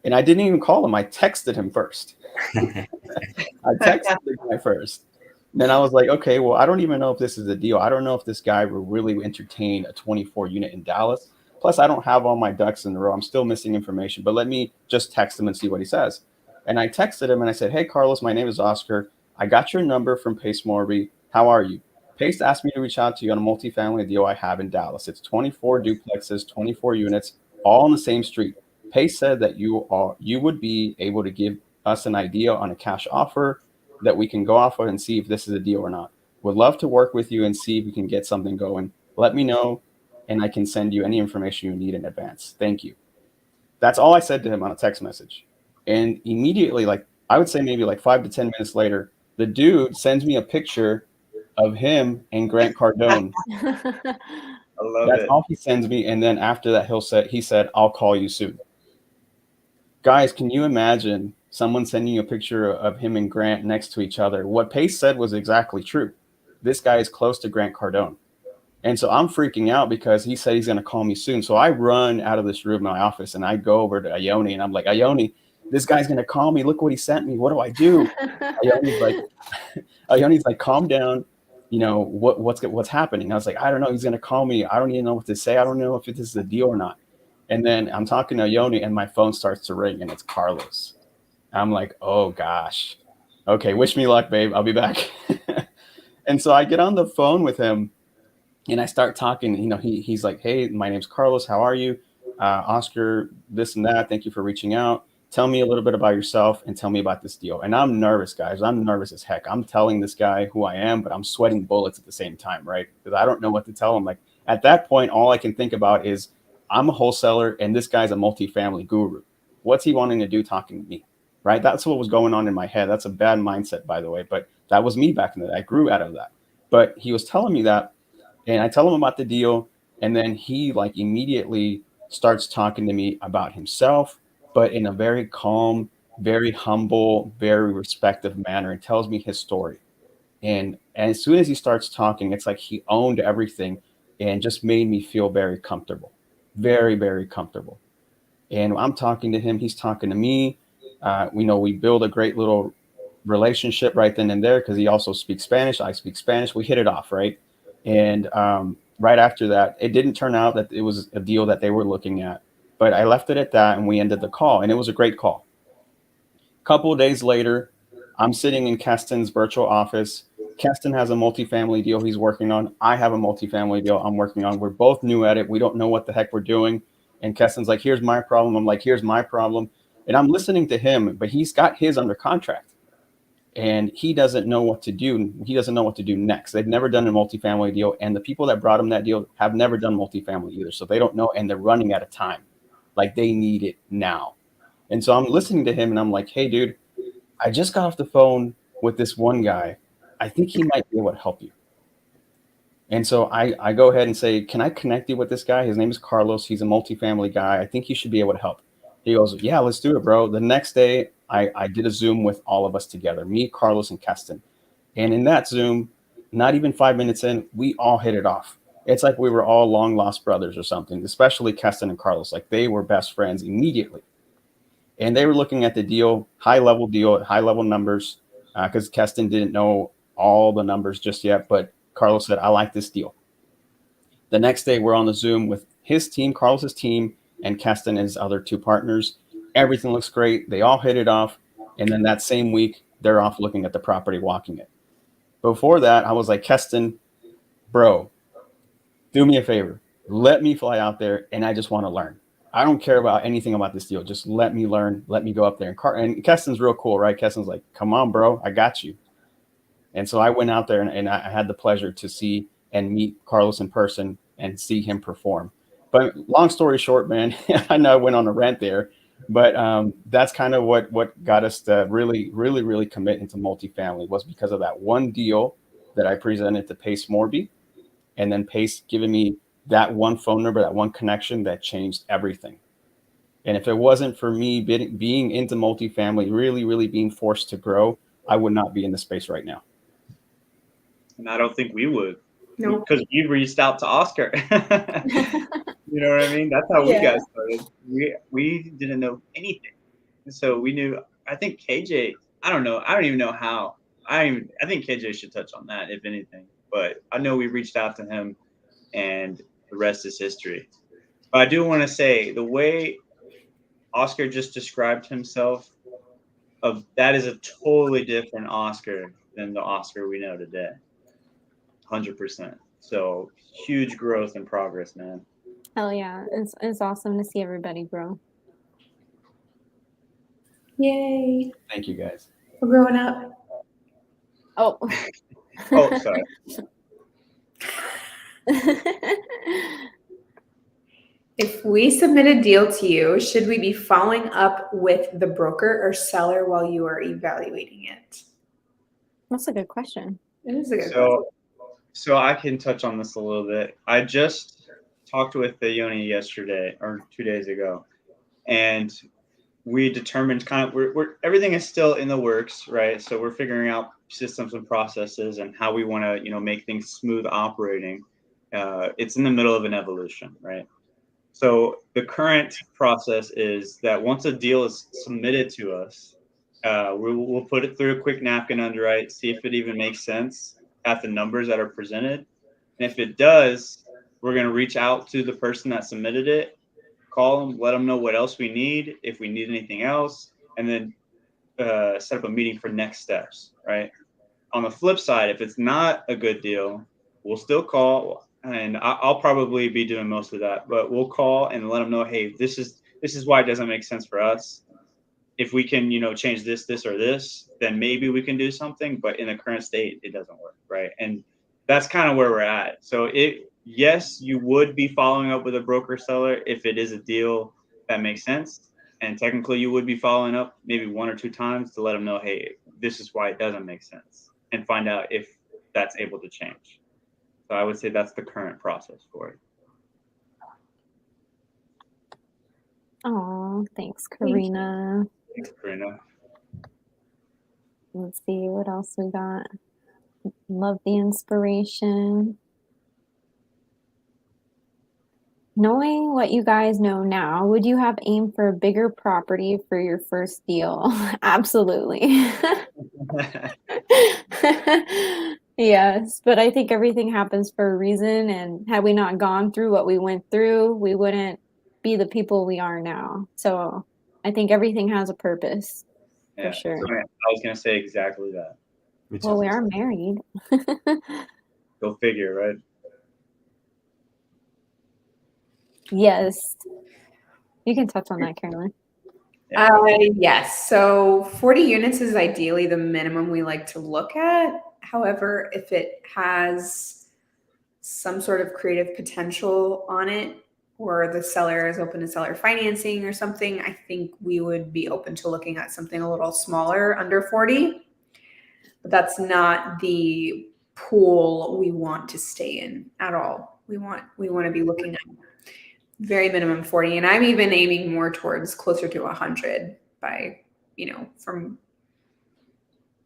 and I didn't even call him. I texted him first. I texted the guy first. Then I was like, okay, well, I don't even know if this is a deal. I don't know if this guy will really entertain a 24 unit in Dallas. Plus, I don't have all my ducks in a row. I'm still missing information, but let me just text him and see what he says. And I texted him and I said, hey, Carlos, my name is Oscar. I got your number from Pace Morby. How are you? Pace asked me to reach out to you on a multifamily deal I have in Dallas. It's 24 duplexes, 24 units, all on the same street. Pace said that you would be able to give us an idea on a cash offer that we can go off of and see if this is a deal or not. Would love to work with you and see if we can get something going. Let me know, and I can send you any information you need in advance. Thank you. That's all I said to him on a text message. And immediately, like I would say maybe like 5 to 10 minutes later, the dude sends me a picture of him and Grant Cardone. I love That's it. all he sends me. And then after that, he said, I'll call you soon. Guys, can you imagine someone sending you a picture of him and Grant next to each other? What Pace said was exactly true. This guy is close to Grant Cardone. And so I'm freaking out because he said he's going to call me soon. So I run out of this room in my office and I go over to Ione and I'm like, Ione, this guy's going to call me. Look what he sent me. What do I do? Ione's like, calm down. You know, what's happening? I was like, I don't know. He's going to call me. I don't even know what to say. I don't know if this is a deal or not. And then I'm talking to Ione and my phone starts to ring and it's Carlos. I'm like, oh gosh. Okay, wish me luck, babe. I'll be back. And so I get on the phone with him and I start talking. You know, he's like, hey, my name's Carlos. How are you? Oscar, this and that. Thank you for reaching out. Tell me a little bit about yourself and tell me about this deal. And I'm nervous, guys. I'm nervous as heck. I'm telling this guy who I am, but I'm sweating bullets at the same time, right? Because I don't know what to tell him. Like at that point, all I can think about is I'm a wholesaler and this guy's a multifamily guru. What's he wanting to do talking to me? right? That's what was going on in my head. That's a bad mindset, by the way, but that was me back in the day. I grew out of that. But he was telling me that, and I tell him about the deal, and then he like immediately starts talking to me about himself, but in a very calm, very humble, very respectful manner, and tells me his story. And as soon as he starts talking, it's like he owned everything and just made me feel very comfortable, very, very comfortable. And I'm talking to him, he's talking to me. We build a great little relationship right then and there because he also speaks Spanish. I speak Spanish. We hit it off, right? And right after that, it didn't turn out that it was a deal that they were looking at, but I left it at that and we ended the call. And it was a great call. A couple of days later, I'm sitting in Keston's virtual office. Keston has a multifamily deal he's working on. I have a multifamily deal I'm working on. We're both new at it. We don't know what the heck we're doing. And Keston's like, here's my problem. I'm like, here's my problem. And I'm listening to him, but he's got his under contract. And he doesn't know what to do. He doesn't know what to do next. They've never done a multifamily deal. And the people that brought him that deal have never done multifamily either. So they don't know. And they're running out of time. Like they need it now. And so I'm listening to him and I'm like, hey, dude, I just got off the phone with this one guy. I think he might be able to help you. And so I go ahead and say, can I connect you with this guy? His name is Carlos. He's a multifamily guy. I think he should be able to help. He goes, yeah, let's do it, bro. The next day, I did a Zoom with all of us together, me, Carlos, and Keston. And in that Zoom, not even 5 minutes in, we all hit it off. It's like we were all long lost brothers or something, especially Keston and Carlos. Like they were best friends immediately. And they were looking at the deal, high level numbers, because Keston didn't know all the numbers just yet. But Carlos said, I like this deal. The next day, we're on the Zoom with his team, Carlos's team, and Keston and his other two partners. Everything looks great. They all hit it off. And then that same week, they're off looking at the property, walking it. Before that, I was like, Keston, bro, do me a favor. Let me fly out there, and I just want to learn. I don't care about anything about this deal. Just let me learn. Let me go up there. And Keston's real cool, right? Keston's like, come on, bro. I got you. And so I went out there, and I had the pleasure to see and meet Carlos in person and see him perform. But long story short, man, I know I went on a rant there, but that's kind of what got us to really, really, really commit into multifamily was because of that one deal that I presented to Pace Morby, and then Pace giving me that one phone number, that one connection that changed everything. And if it wasn't for me being into multifamily, really, really being forced to grow, I would not be in the space right now. And I don't think we would. No. Because we reached out to Oscar. You know what I mean? That's how we got started. We didn't know anything. And so we knew, I think KJ, I don't know. I don't even know how. I think KJ should touch on that, if anything. But I know we reached out to him and the rest is history. But I do want to say the way Oscar just described himself, that is a totally different Oscar than the Oscar we know today. 100%. So huge growth and progress, man. Hell yeah. It's awesome to see everybody grow. Yay. Thank you, guys. We're growing up. Oh. Oh, sorry. If we submit a deal to you, should we be following up with the broker or seller while you are evaluating it? That's a good question. It is a good question. So I can touch on this a little bit. I just talked with the Yoni yesterday or 2 days ago, and we determined kind of we're everything is still in the works, right? So we're figuring out systems and processes and how we want to make things smooth operating. It's in the middle of an evolution, right? So the current process is that once a deal is submitted to us, we'll put it through a quick napkin underwrite, see if it even makes sense at the numbers that are presented. And if it does, we're going to reach out to the person that submitted it, call them, let them know what else we need, if we need anything else, and then set up a meeting for next steps, right? On the flip side, if it's not a good deal, we'll still call, and I'll probably be doing most of that, but we'll call and let them know, hey, this is why it doesn't make sense for us. If we can, change this, or this, then maybe we can do something. But in the current state, it doesn't work, right? And that's kind of where we're at. So yes, you would be following up with a broker seller if it is a deal that makes sense. And technically you would be following up maybe 1 or 2 times to let them know, hey, this is why it doesn't make sense, and find out if that's able to change. So I would say that's the current process for it. Oh, thanks, Thank you. Karina. Thanks, Karina. Let's see what else we got. Love the inspiration. Knowing what you guys know now, would you have aimed for a bigger property for your first deal? Absolutely. Yes, but I think everything happens for a reason, and had we not gone through what we went through, we wouldn't be the people we are now. So I think everything has a purpose, for Yeah, sure. I was gonna say exactly that. Me too. Well, we are married. Go figure, right? Yes. You can touch on that, Carolyn. Yes. So 40 units is ideally the minimum we like to look at. However, if it has some sort of creative potential on it, or the seller is open to seller financing or something, I think we would be open to looking at something a little smaller, under 40. But that's not the pool we want to stay in at all. We want to be looking at very minimum 40, and I'm even aiming more towards closer to 100 by, from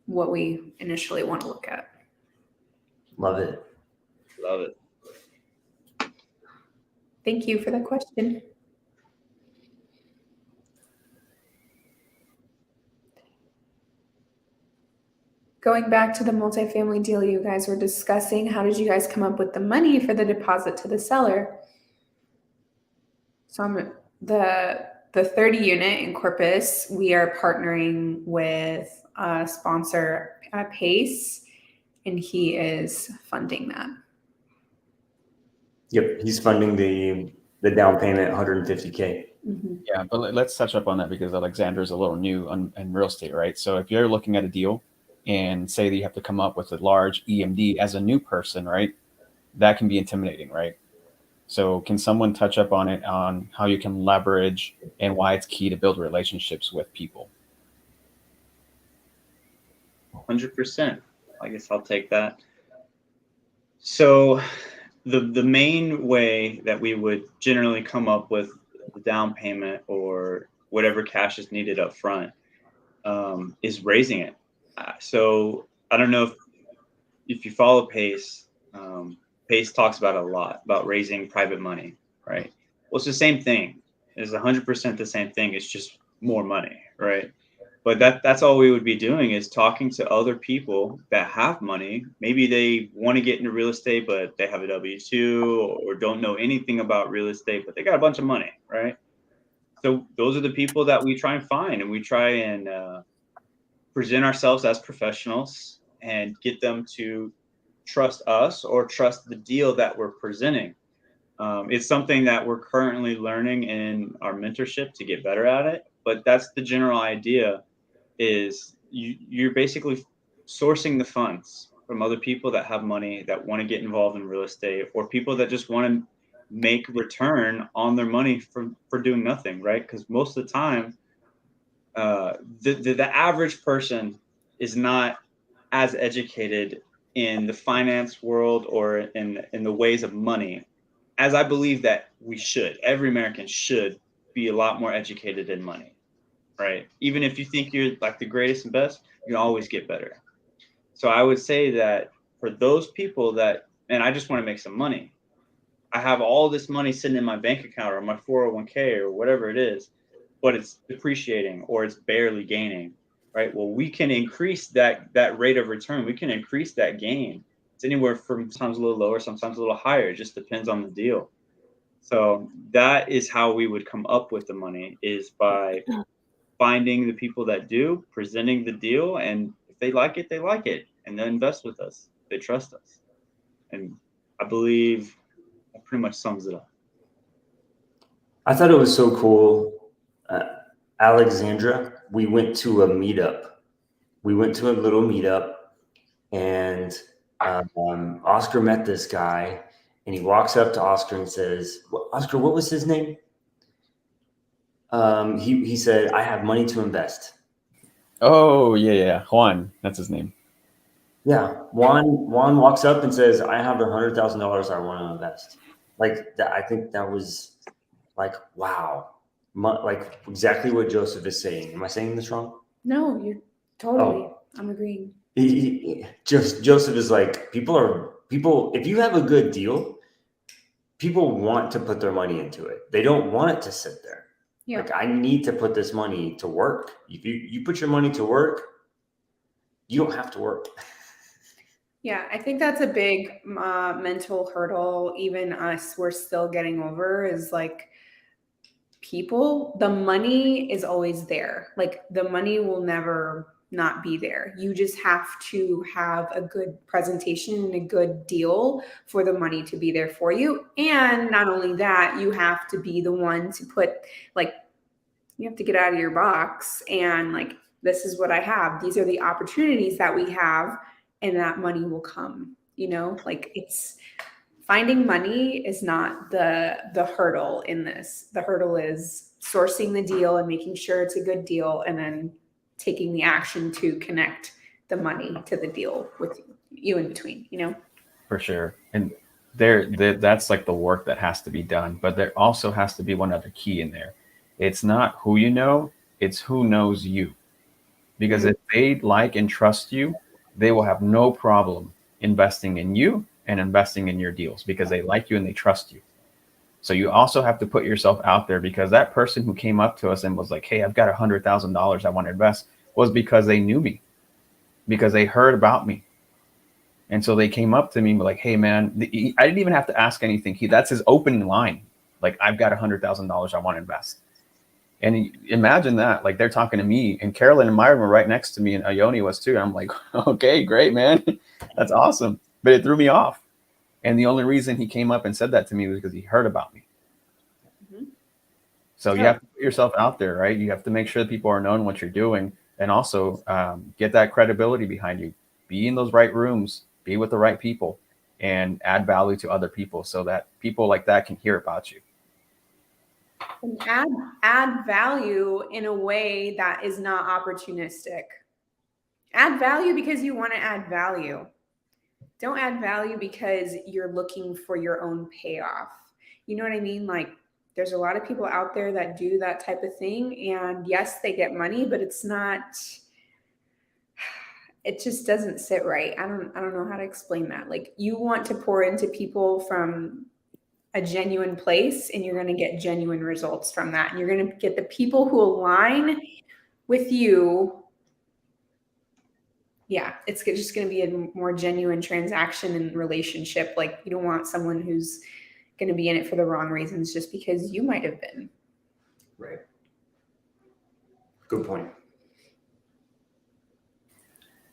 what we initially want to look at. Love it. Love it. Thank you for the question. Going back to the multifamily deal you guys were discussing, how did you guys come up with the money for the deposit to the seller? So the 30 unit in Corpus, we are partnering with a sponsor at Pace, and he is funding that. Yep, he's funding the down payment, 150K. Mm-hmm. Yeah, but let's touch up on that because Alexander's a little new in real estate, right? So if you're looking at a deal and say that you have to come up with a large EMD as a new person, right? That can be intimidating, right? So can someone touch up on it, on how you can leverage and why it's key to build relationships with people? 100%. I guess I'll take that. So the main way that we would generally come up with the down payment or whatever cash is needed up front is raising it. So I don't know if you follow Pace. Pace talks about it a lot, about raising private money, right? Well, it's the same thing. It's 100% the same thing. It's just more money, right? But that's all we would be doing is talking to other people that have money. Maybe they want to get into real estate, but they have a W-2 or don't know anything about real estate, but they got a bunch of money, right? So those are the people that we try and find, and we try and present ourselves as professionals and get them to trust us or trust the deal that we're presenting. It's something that we're currently learning in our mentorship to get better at it, but that's the general idea. Is you're basically sourcing the funds from other people that have money, that want to get involved in real estate, or people that just want to make return on their money for doing nothing, right? Because most of the time, the average person is not as educated in the finance world or in the ways of money as I believe that we should. Every American should be a lot more educated in money. Right. Even if you think you're like the greatest and best, you can always get better. So I would say that for those people that, and I just want to make some money, I have all this money sitting in my bank account or my 401k or whatever it is, but it's depreciating or it's barely gaining. Right. Well, we can increase that rate of return. We can increase that gain. It's anywhere from sometimes a little lower, sometimes a little higher. It just depends on the deal. So that is how we would come up with the money, is by finding the people that do, presenting the deal, and if they like it, they like it, and they'll invest with us. They trust us. And I believe that pretty much sums it up. I thought it was so cool. Alexandra, we went to a meetup. We went to a little meetup, and Oscar met this guy, and he walks up to Oscar and says, Oscar, what was his name? He said, I have money to invest. Oh yeah, Juan, that's his name. Yeah, Juan walks up and says, I have $100,000 I want to invest. Like that, I think that was like, wow, like exactly what Joseph is saying. Am I saying this wrong? No, you're totally. I'm agreeing. Joseph is like, people. If you have a good deal, people want to put their money into it. They don't want it to sit there. Yeah. Like, I need to put this money to work. If you put your money to work, you don't have to work. Yeah, I think that's a big mental hurdle. Even us, we're still getting over. Is like people, the money is always there. Like the money will never not be there. You just have to have a good presentation and a good deal for the money to be there for you. And not only that, you have to be the one to put, like, you have to get out of your box and like, this is what I have. These are the opportunities that we have, and that money will come. You know, like it's finding money is not the hurdle in this. The hurdle is sourcing the deal and making sure it's a good deal, and then taking the action to connect the money to the deal with you in between, you know? For sure. And that's like the work that has to be done. But there also has to be one other key in there. It's not who you know, it's who knows you. Because if they like and trust you, they will have no problem investing in you and investing in your deals because they like you and they trust you. So you also have to put yourself out there, because that person who came up to us and was like, hey, I've got $100,000 I want to invest, was because they knew me, because they heard about me. And so they came up to me and were like, hey, man, I didn't even have to ask anything. That's his open line. Like, I've got $100,000 I want to invest. And imagine that, like they're talking to me, and Carolyn and Myron were right next to me, and Ione was too. And I'm like, okay, great, man. That's awesome. But it threw me off. And the only reason he came up and said that to me was because he heard about me. Mm-hmm. So you have to put yourself out there, right? You have to make sure that people are knowing what you're doing, and also get that credibility behind you. Be in those right rooms, be with the right people, and add value to other people so that people like that can hear about you. And add value in a way that is not opportunistic. Add value because you want to add value. Don't add value because you're looking for your own payoff. You know what I mean? Like, there's a lot of people out there that do that type of thing. And yes, they get money, but it's not, it just doesn't sit right. I don't know how to explain that. Like, you want to pour into people from a genuine place, and you're going to get genuine results from that. And you're going to get the people who align with you. Yeah, it's just going to be a more genuine transaction and relationship. Like, you don't want someone who's going to be in it for the wrong reasons just because you might have been. Right. Good point.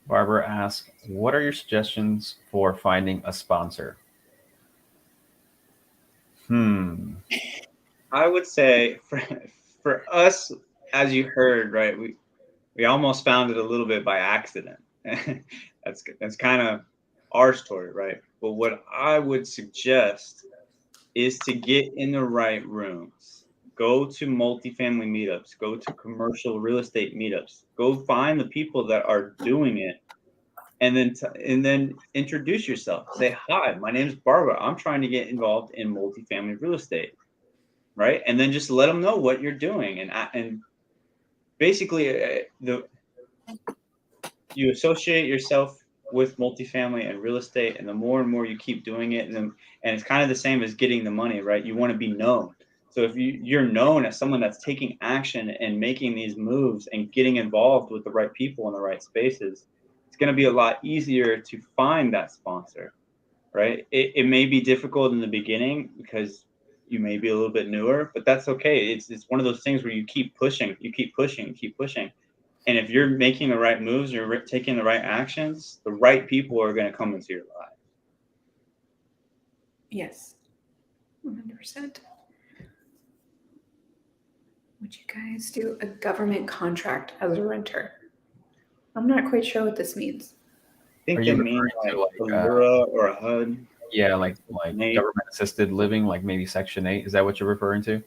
Barbara asks, what are your suggestions for finding a sponsor? I would say for us, as you heard, right, we almost found it a little bit by accident. That's kind of our story, right? But what I would suggest is to get in the right rooms. Go to multifamily meetups, go to commercial real estate meetups, go find the people that are doing it, and then introduce yourself. Say, hi, my name is Barbara. I'm trying to get involved in multifamily real estate, right? And then just let them know what you're doing, and basically you associate yourself with multifamily and real estate, and the more and more you keep doing it, and it's kind of the same as getting the money, right? You want to be known. So if you're known as someone that's taking action and making these moves and getting involved with the right people in the right spaces, it's going to be a lot easier to find that sponsor, right? It may be difficult in the beginning because you may be a little bit newer, but that's okay. It's one of those things where you keep pushing. And if you're making the right moves, you're taking the right actions, the right people are going to come into your life. Yes, 100%. Would you guys do a government contract as a renter? I'm not quite sure what this means. I think you they mean referring like to, a LURA or a HUD. Yeah, like Nate. government assisted living, like maybe Section 8. Is that what you're referring to?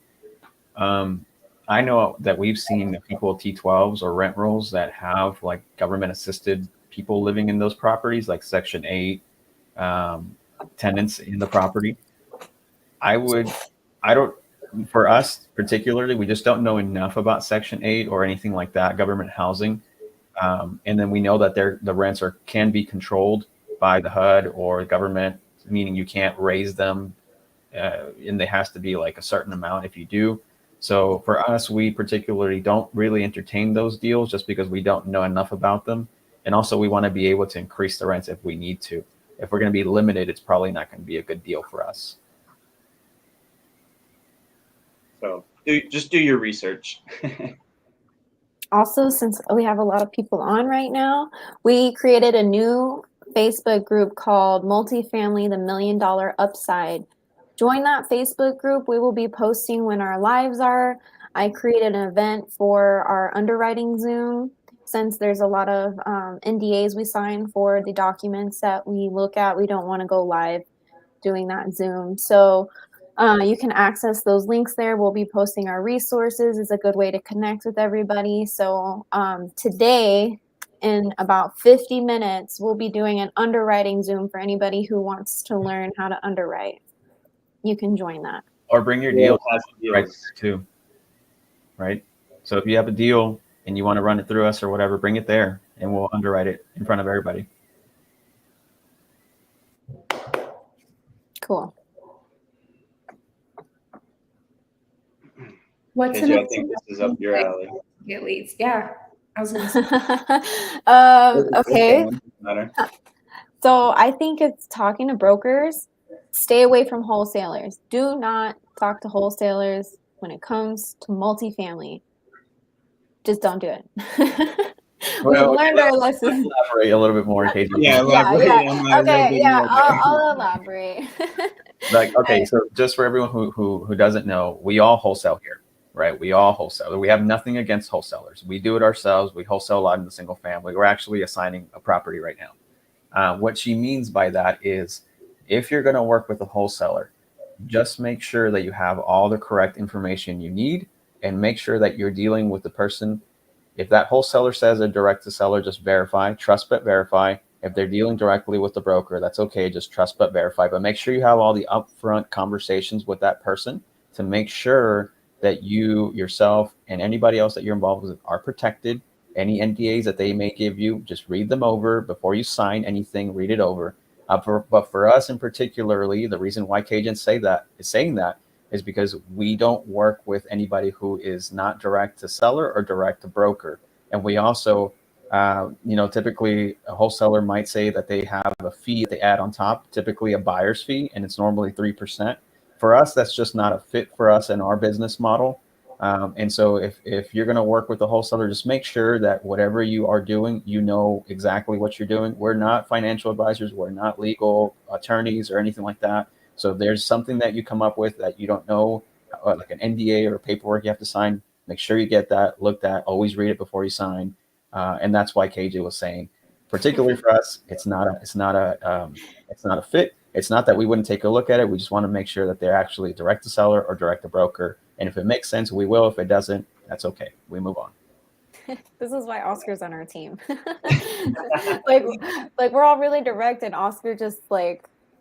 I know that we've seen people with T12s or rent rolls that have like government assisted people living in those properties, like Section 8 tenants in the property. I don't, for us particularly, we just don't know enough about Section 8 or anything like that, government housing. And then we know that the rents can be controlled by the HUD or government, meaning you can't raise them, and there has to be like a certain amount if you do. So for us, we particularly don't really entertain those deals just because we don't know enough about them. And also we want to be able to increase the rents if we need to. If we're going to be limited, it's probably not going to be a good deal for us. So just do your research. Also, since we have a lot of people on right now, we created a new Facebook group called Multifamily, the $1 Million Upside. Join that Facebook group. We will be posting when our lives are. I created an event for our underwriting Zoom, since there's a lot of NDAs we sign for the documents that we look at. We don't want to go live doing that Zoom. So you can access those links there. We'll be posting our resources. It's a good way to connect with everybody. So today, in about 50 minutes, we'll be doing an underwriting Zoom for anybody who wants to learn how to underwrite. You can join that. Or bring your deal right too, right? So if you have a deal and you want to run it through us or whatever, bring it there and we'll underwrite it in front of everybody. Cool. What's KJ, the I next think this is up your alley. get leads? Yeah, I was gonna say. Okay. Matter. So I think it's talking to brokers. Stay away from wholesalers. Do not talk to wholesalers when it comes to multifamily. Just don't do it. We've learned our lesson. Elaborate a little bit more, KJ. Yeah, elaborate on that real Okay, big yeah, deal there. I'll elaborate. Like, okay, so just for everyone who doesn't know, we all wholesale here, right? We all wholesale. We have nothing against wholesalers. We do it ourselves. We wholesale a lot in the single family. We're actually assigning a property right now. What she means by that is if you're going to work with a wholesaler, just make sure that you have all the correct information you need and make sure that you're dealing with the person. If that wholesaler says they're direct to seller, just verify, trust but verify. If they're dealing directly with the broker, that's okay. Just trust but verify. But make sure you have all the upfront conversations with that person to make sure that you yourself and anybody else that you're involved with are protected. Any NDAs that they may give you, just read them over before you sign anything. Read it over. But for us in particularly, the reason why KJ is saying that is because we don't work with anybody who is not direct to seller or direct to broker. And we also, typically a wholesaler might say that they have a fee that they add on top, typically a buyer's fee, and it's normally 3%. For us, that's just not a fit for us in our business model. And so if you're going to work with a wholesaler, just make sure that whatever you are doing, you know exactly what you're doing. We're not financial advisors. We're not legal attorneys or anything like that. So if there's something that you come up with that you don't know, like an NDA or paperwork you have to sign, make sure you get that looked at. Always read it before you sign. And that's why KJ was saying, particularly for us, it's not a fit. It's not that we wouldn't take a look at it. We just want to make sure that they're actually direct to seller or direct to broker. And if it makes sense, we will. If it doesn't, that's okay. We move on. This is why Oscar's on our team. like we're all really direct, and Oscar just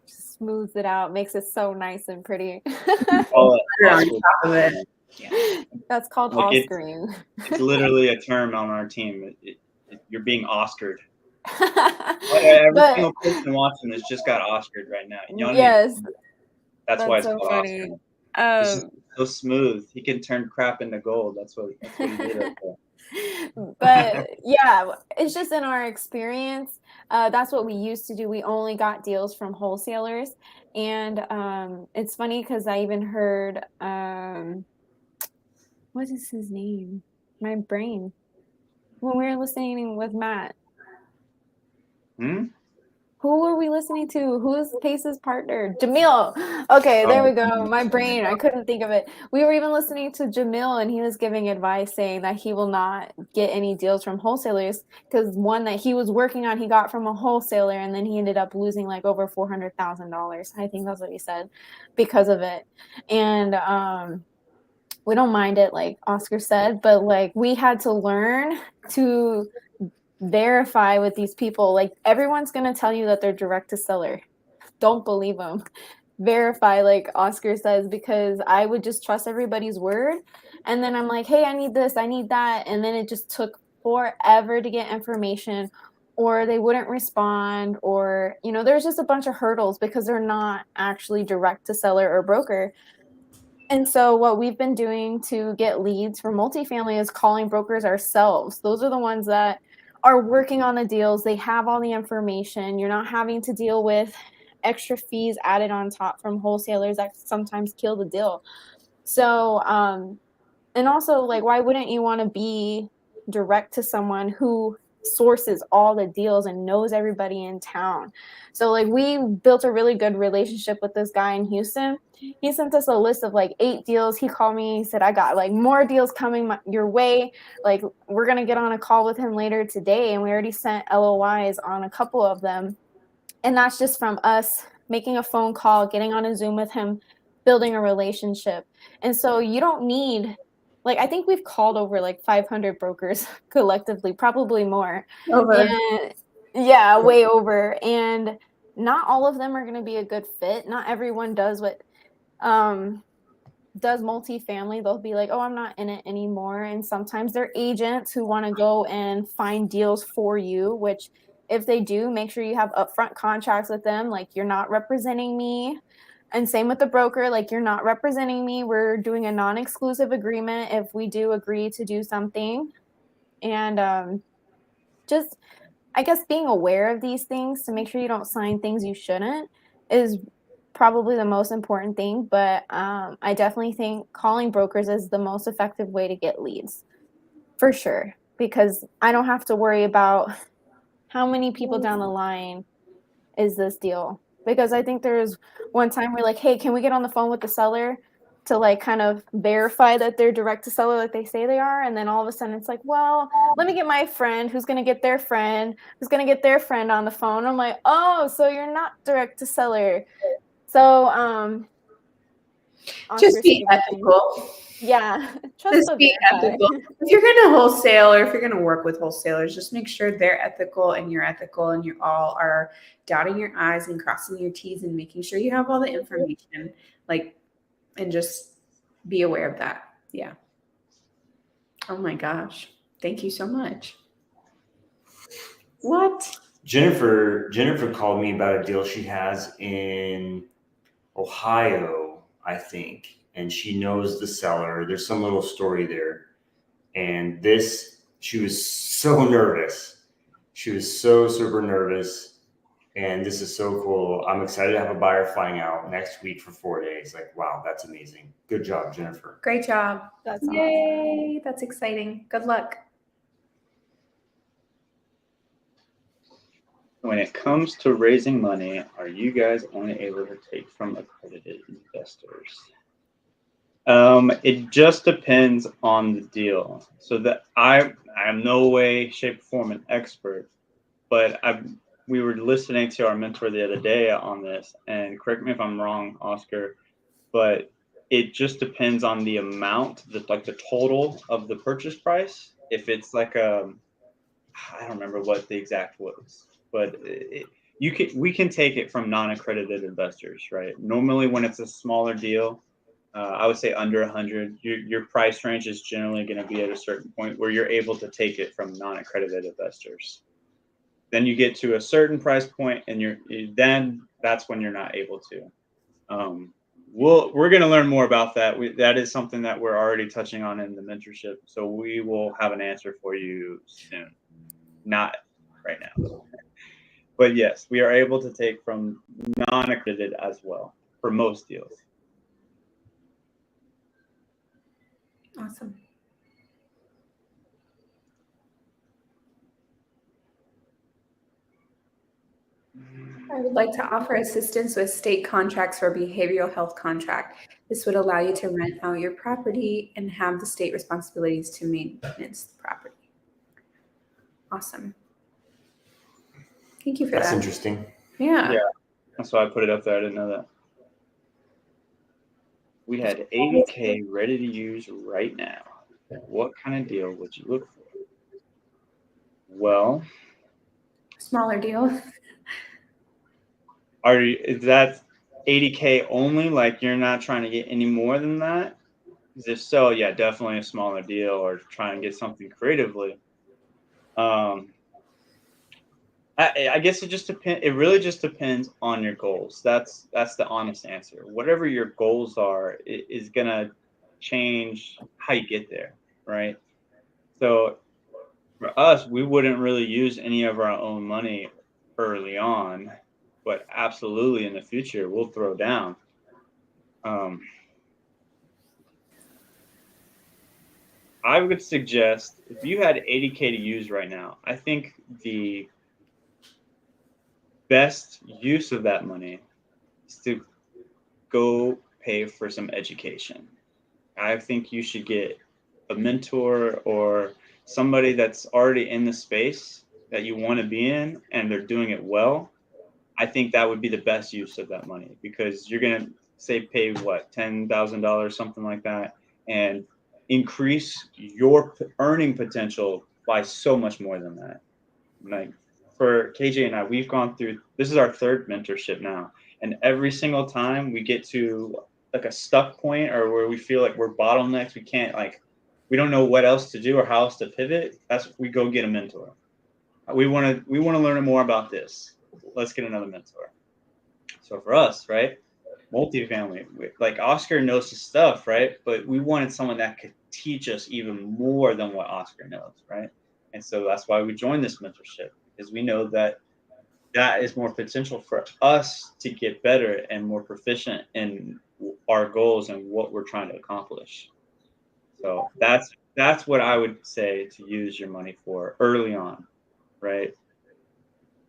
smooths it out, makes it so nice and pretty. All You're on top of it. Yeah. That's called Like Oscaring. it's literally a term on our team. You're being Oscared. Every single person watching this just got Oscared right now. Yes, that's why it's so called funny. Oscar. It's just so smooth. He can turn crap into gold. That's what he did up there. But yeah, it's just in our experience. That's what we used to do. We only got deals from wholesalers, and it's funny because I even heard what is his name? My brain. When we were listening with Matt. Who were we listening to? Who's Pace's partner? Jamil. Okay, there we go. My brain. I couldn't think of it. We were even listening to Jamil, and he was giving advice saying that he will not get any deals from wholesalers because one that he was working on, he got from a wholesaler, and then he ended up losing over $400,000. I think that's what he said because of it. And we don't mind it, like Oscar said, but like we had to learn to verify with these people. Like everyone's going to tell you that they're direct to seller. Don't believe them. Verify, like Oscar says, because I would just trust everybody's word. And then I'm like, hey, I need this, I need that. And then it just took forever to get information, or they wouldn't respond, or, you know, there's just a bunch of hurdles because they're not actually direct to seller or broker. And so what we've been doing to get leads for multifamily is calling brokers ourselves. Those are the ones that are working on the deals. They have all the information. You're not having to deal with extra fees added on top from wholesalers that sometimes kill the deal. So, and also, like, why wouldn't you want to be direct to someone who sources all the deals and knows everybody in town? So, like, we built a really good relationship with this guy in Houston. He sent us a list of like 8 deals. He called me, he said, I got like more deals coming your way. Like, we're going to get on a call with him later today. And we already sent LOIs on a couple of them. And that's just from us making a phone call, getting on a Zoom with him, building a relationship. And so you don't need, like, I think we've called over like 500 brokers collectively, probably more. Over. And yeah, way over. And not all of them are going to be a good fit. Not everyone does what does multifamily. They'll be like, oh, I'm not in it anymore. And sometimes they're agents who want to go and find deals for you, which if they do, make sure you have upfront contracts with them. Like, you're not representing me. And same with the broker, like, you're not representing me. We're doing a non-exclusive agreement if we do agree to do something. And just, I guess, being aware of these things to make sure you don't sign things you shouldn't is probably the most important thing. But I definitely think calling brokers is the most effective way to get leads, for sure, because I don't have to worry about how many people down the line is this deal. Because I think there's one time we're like, hey, can we get on the phone with the seller to like kind of verify that they're direct to seller like they say they are? And then all of a sudden it's like, well, let me get my friend who's going to get their friend who's going to get their friend on the phone. I'm like, oh, so you're not direct to seller. So Just be ethical. Yeah. Just be ethical. If you're going to wholesale, or if you're going to work with wholesalers, just make sure they're ethical and you're ethical, and you all are dotting your I's and crossing your T's and making sure you have all the information, like, and just be aware of that. Yeah. Oh my gosh. Thank you so much. What? Jennifer called me about a deal she has in Ohio, I think, and she knows the seller. There's some little story there. And she was so nervous. She was so super nervous. And this is so cool. I'm excited to have a buyer flying out next week for 4 days. Like, wow, that's amazing. Good job, Jennifer. Great job. That's Yay. awesome. That's exciting. Good luck. When it comes to raising money, are you guys only able to take from accredited investors? It just depends on the deal. So that I am no way, shape, or form an expert, but we were listening to our mentor the other day on this, and correct me if I'm wrong, Oscar, but it just depends on the amount, like the total of the purchase price. If it's like I don't remember what the exact was, but we can take it from non-accredited investors, right? Normally, when it's a smaller deal, I would say under 100, your price range is generally going to be at a certain point where you're able to take it from non-accredited investors. Then you get to a certain price point, and then that's when you're not able to. We're going to learn more about that. That is something that we're already touching on in the mentorship. So we will have an answer for you soon. Not right now. But yes, we are able to take from non-accredited as well for most deals. Awesome. I would like to offer assistance with state contracts for behavioral health contract. This would allow you to rent out your property and have the state responsibilities to maintenance the property. Awesome. Thank you for that. That's interesting. Yeah. That's why I put it up there. I didn't know that. we had 80K ready to use right now, what kind of deal would you look for? Well, Smaller deal. is that 80K only? Like you're not trying to get any more than that? Because if so, yeah, definitely a smaller deal or try and get something creatively. I guess it just depends. It really just depends on your goals. That's the honest answer. Whatever your goals are is gonna change how you get there, right? So for us, we wouldn't really use any of our own money early on, but absolutely in the future we'll throw down. I would suggest if you had 80K to use right now, I think the best use of that money is to go pay for some education. I think you should get a mentor or somebody that's already in the space that you want to be in and they're doing it well. I think that would be the best use of that money because you're going to say pay what, $10,000, something like that, and increase your earning potential by so much more than that. Like for KJ and I, we've gone through, this is our third mentorship now. And every single time we get to like a stuck point or where we feel like we're bottlenecks, we don't know what else to do or how else to pivot. We go get a mentor. We want to learn more about this. Let's get another mentor. So for us, right, multifamily, like Oscar knows his stuff, right? But we wanted someone that could teach us even more than what Oscar knows, right? And so that's why we joined this mentorship, because we know that is more potential for us to get better and more proficient in our goals and what we're trying to accomplish. So that's what I would say to use your money for early on, right?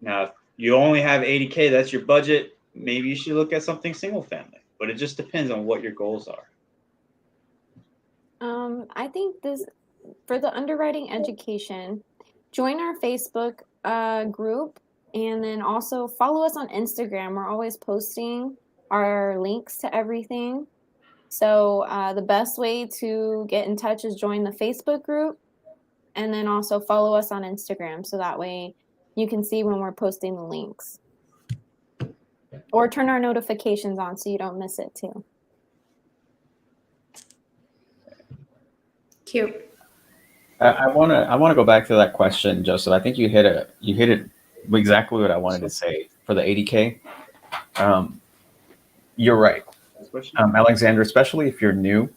Now, if you only have 80K, that's your budget, maybe you should look at something single family, but it just depends on what your goals are. I think for the underwriting education, join our Facebook group and then also follow us on Instagram. We're always posting our links to everything. So the best way to get in touch is join the Facebook group and then also follow us on Instagram. So that way you can see when we're posting the links. Or turn our notifications on so you don't miss it too. Cute. I want to go back to that question, Joseph. I think you hit it exactly what I wanted to say for the 80K. You're right, Alexander. Especially if you're new,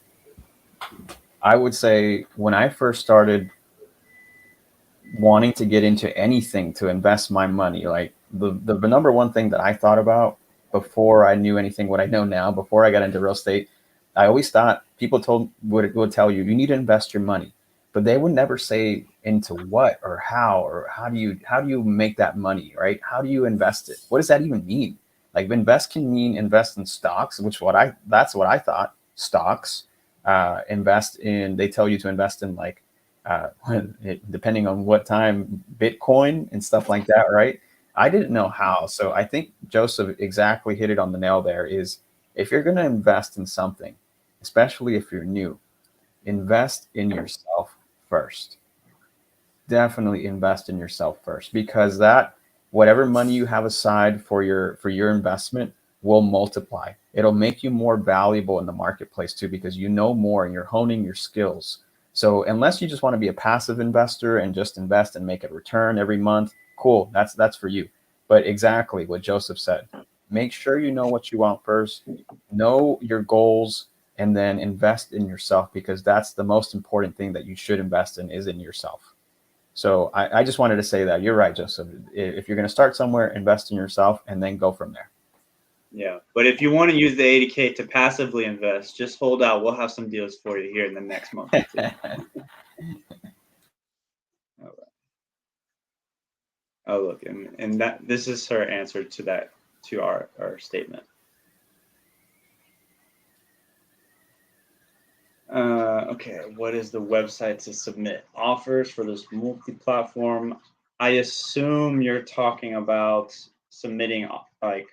I would say when I first started wanting to get into anything to invest my money, like the number one thing that I thought about before I knew anything what I know now, before I got into real estate, I always thought people would tell you need to invest your money, but they would never say into what or how do you make that money, right? How do you invest it? What does that even mean? Like invest can mean invest in stocks, that's what I thought. Stocks, they tell you to invest in like depending on what time, Bitcoin and stuff like that, right? I didn't know how. So I think Joseph exactly hit it on the nail there is if you're going to invest in something, especially if you're new, invest in yourself first. Definitely invest in yourself first, because that whatever money you have aside for your investment will multiply. It'll make you more valuable in the marketplace too, because you know more and you're honing your skills. So unless you just want to be a passive investor and just invest and make a return every month, cool, that's for you. But exactly what Joseph said, make sure you know what you want first, know your goals, and then invest in yourself, because that's the most important thing that you should invest in is in yourself. So I just wanted to say that you're right, Joseph. If you're going to start somewhere, invest in yourself and then go from there. Yeah, but if you want to use the 80K to passively invest, just hold out. We'll have some deals for you here in the next month. All right. Oh, look, and this is her answer to our statement. Okay, what is the website to submit offers for this multi-platform? I assume you're talking about submitting like.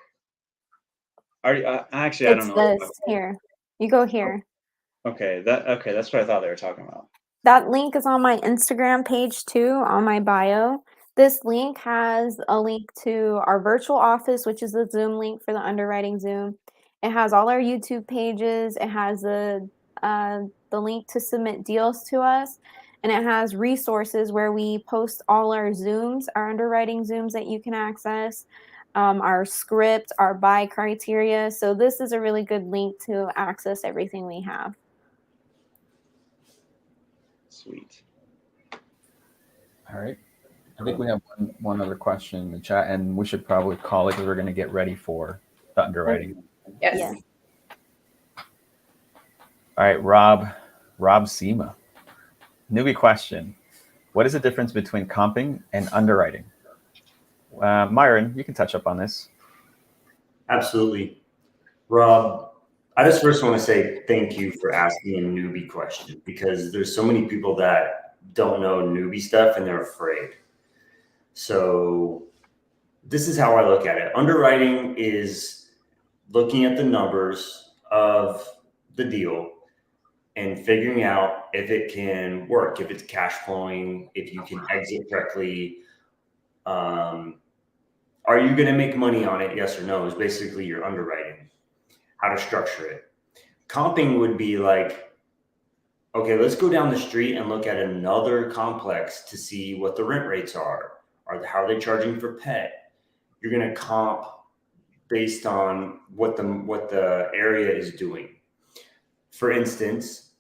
Actually, I don't know. It's this here. You go here. Okay, that's what I thought they were talking about. That link is on my Instagram page too, on my bio. This link has a link to our virtual office, which is the Zoom link for the underwriting Zoom. It has all our YouTube pages. It has the link to submit deals to us, and it has resources where we post all our Zooms, our underwriting Zooms that you can access, our script, our buy criteria. So this is a really good link to access everything we have. Sweet. All right. I think we have one other question in the chat, and we should probably call it because we're going to get ready for the underwriting. Yes. Yes. All right, Rob Sema. Newbie question. What is the difference between comping and underwriting? Myron, you can touch up on this. Absolutely. Rob, I just first want to say thank you for asking a newbie question, because there's so many people that don't know newbie stuff and they're afraid. So this is how I look at it. Underwriting is looking at the numbers of the deal and figuring out if it can work, if it's cash flowing, if you can exit correctly. Are you going to make money on it? Yes or no is basically your underwriting, how to structure it. Comping would be like, okay, let's go down the street and look at another complex to see what the rent rates are how are they charging for pet. You're going to comp based on what the area is doing. For instance,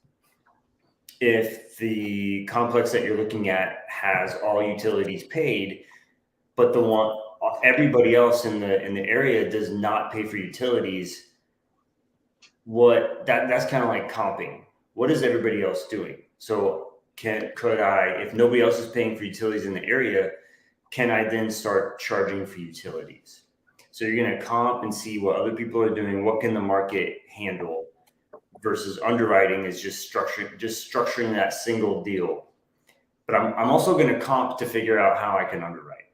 if the complex that you're looking at has all utilities paid, but everybody else in the area does not pay for utilities, that's kind of like comping. What is everybody else doing? So could I, if nobody else is paying for utilities in the area, can I then start charging for utilities? So you're going to comp and see what other people are doing. What can the market handle? Versus underwriting is just structuring that single deal. But I'm also going to comp to figure out how I can underwrite.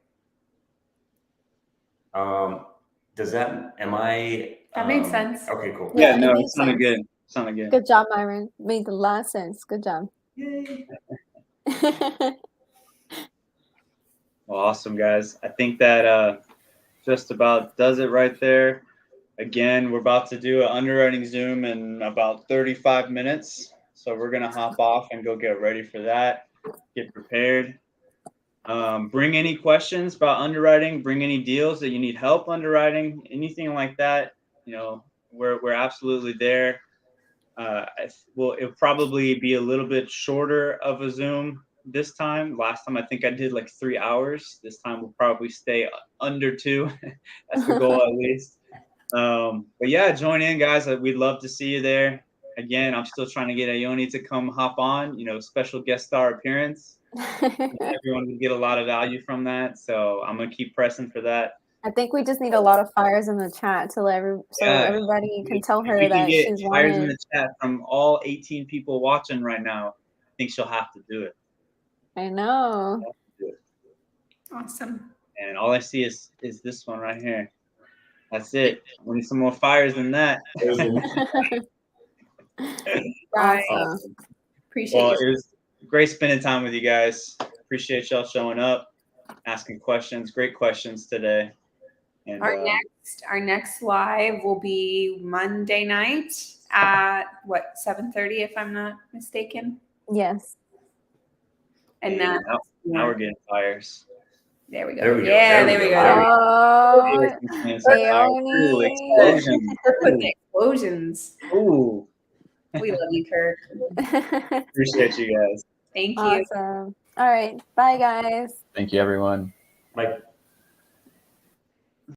That makes sense. Okay, cool. Yeah, Yeah, no, it it makes sounded sense. good. Sounded good. Good job, Myron. Made a lot of sense. Good job. Yay. Well, awesome, guys. I think that just about does it right there. Again, we're about to do an underwriting Zoom in about 35 minutes. So we're going to hop off and go get ready for that, get prepared. Bring any questions about underwriting, bring any deals that you need help underwriting, anything like that. You know, we're absolutely there. It'll probably be a little bit shorter of a Zoom this time. Last time I think I did like 3 hours. This time we'll probably stay under 2. That's the goal at least. But yeah, join in, guys. We'd love to see you there. Again, I'm still trying to get Ione to come hop on, special guest star appearance. Everyone would get a lot of value from that. So I'm going to keep pressing for that. I think we just need a lot of fires in the chat so everybody can tell her that she's fires in wanted. the chat from all 18 people watching right now. I think she'll have to do it. I know. Awesome. And all I see is this one right here. That's it. We need some more fires than that. Awesome. Appreciate Well, you. it was great spending time with you guys. Appreciate y'all showing up, asking questions. Great questions today. And Our next live will be Monday night at 7:30, if I'm not mistaken. Yes. And then now we're getting fires. there we go. There we go. Yeah, There there we we go. go. Oh, Explosions. We're putting the explosions. Ooh. We love you, Kirk. Appreciate you guys. Thank you. Awesome. All right. Bye, guys. Thank you, everyone. Like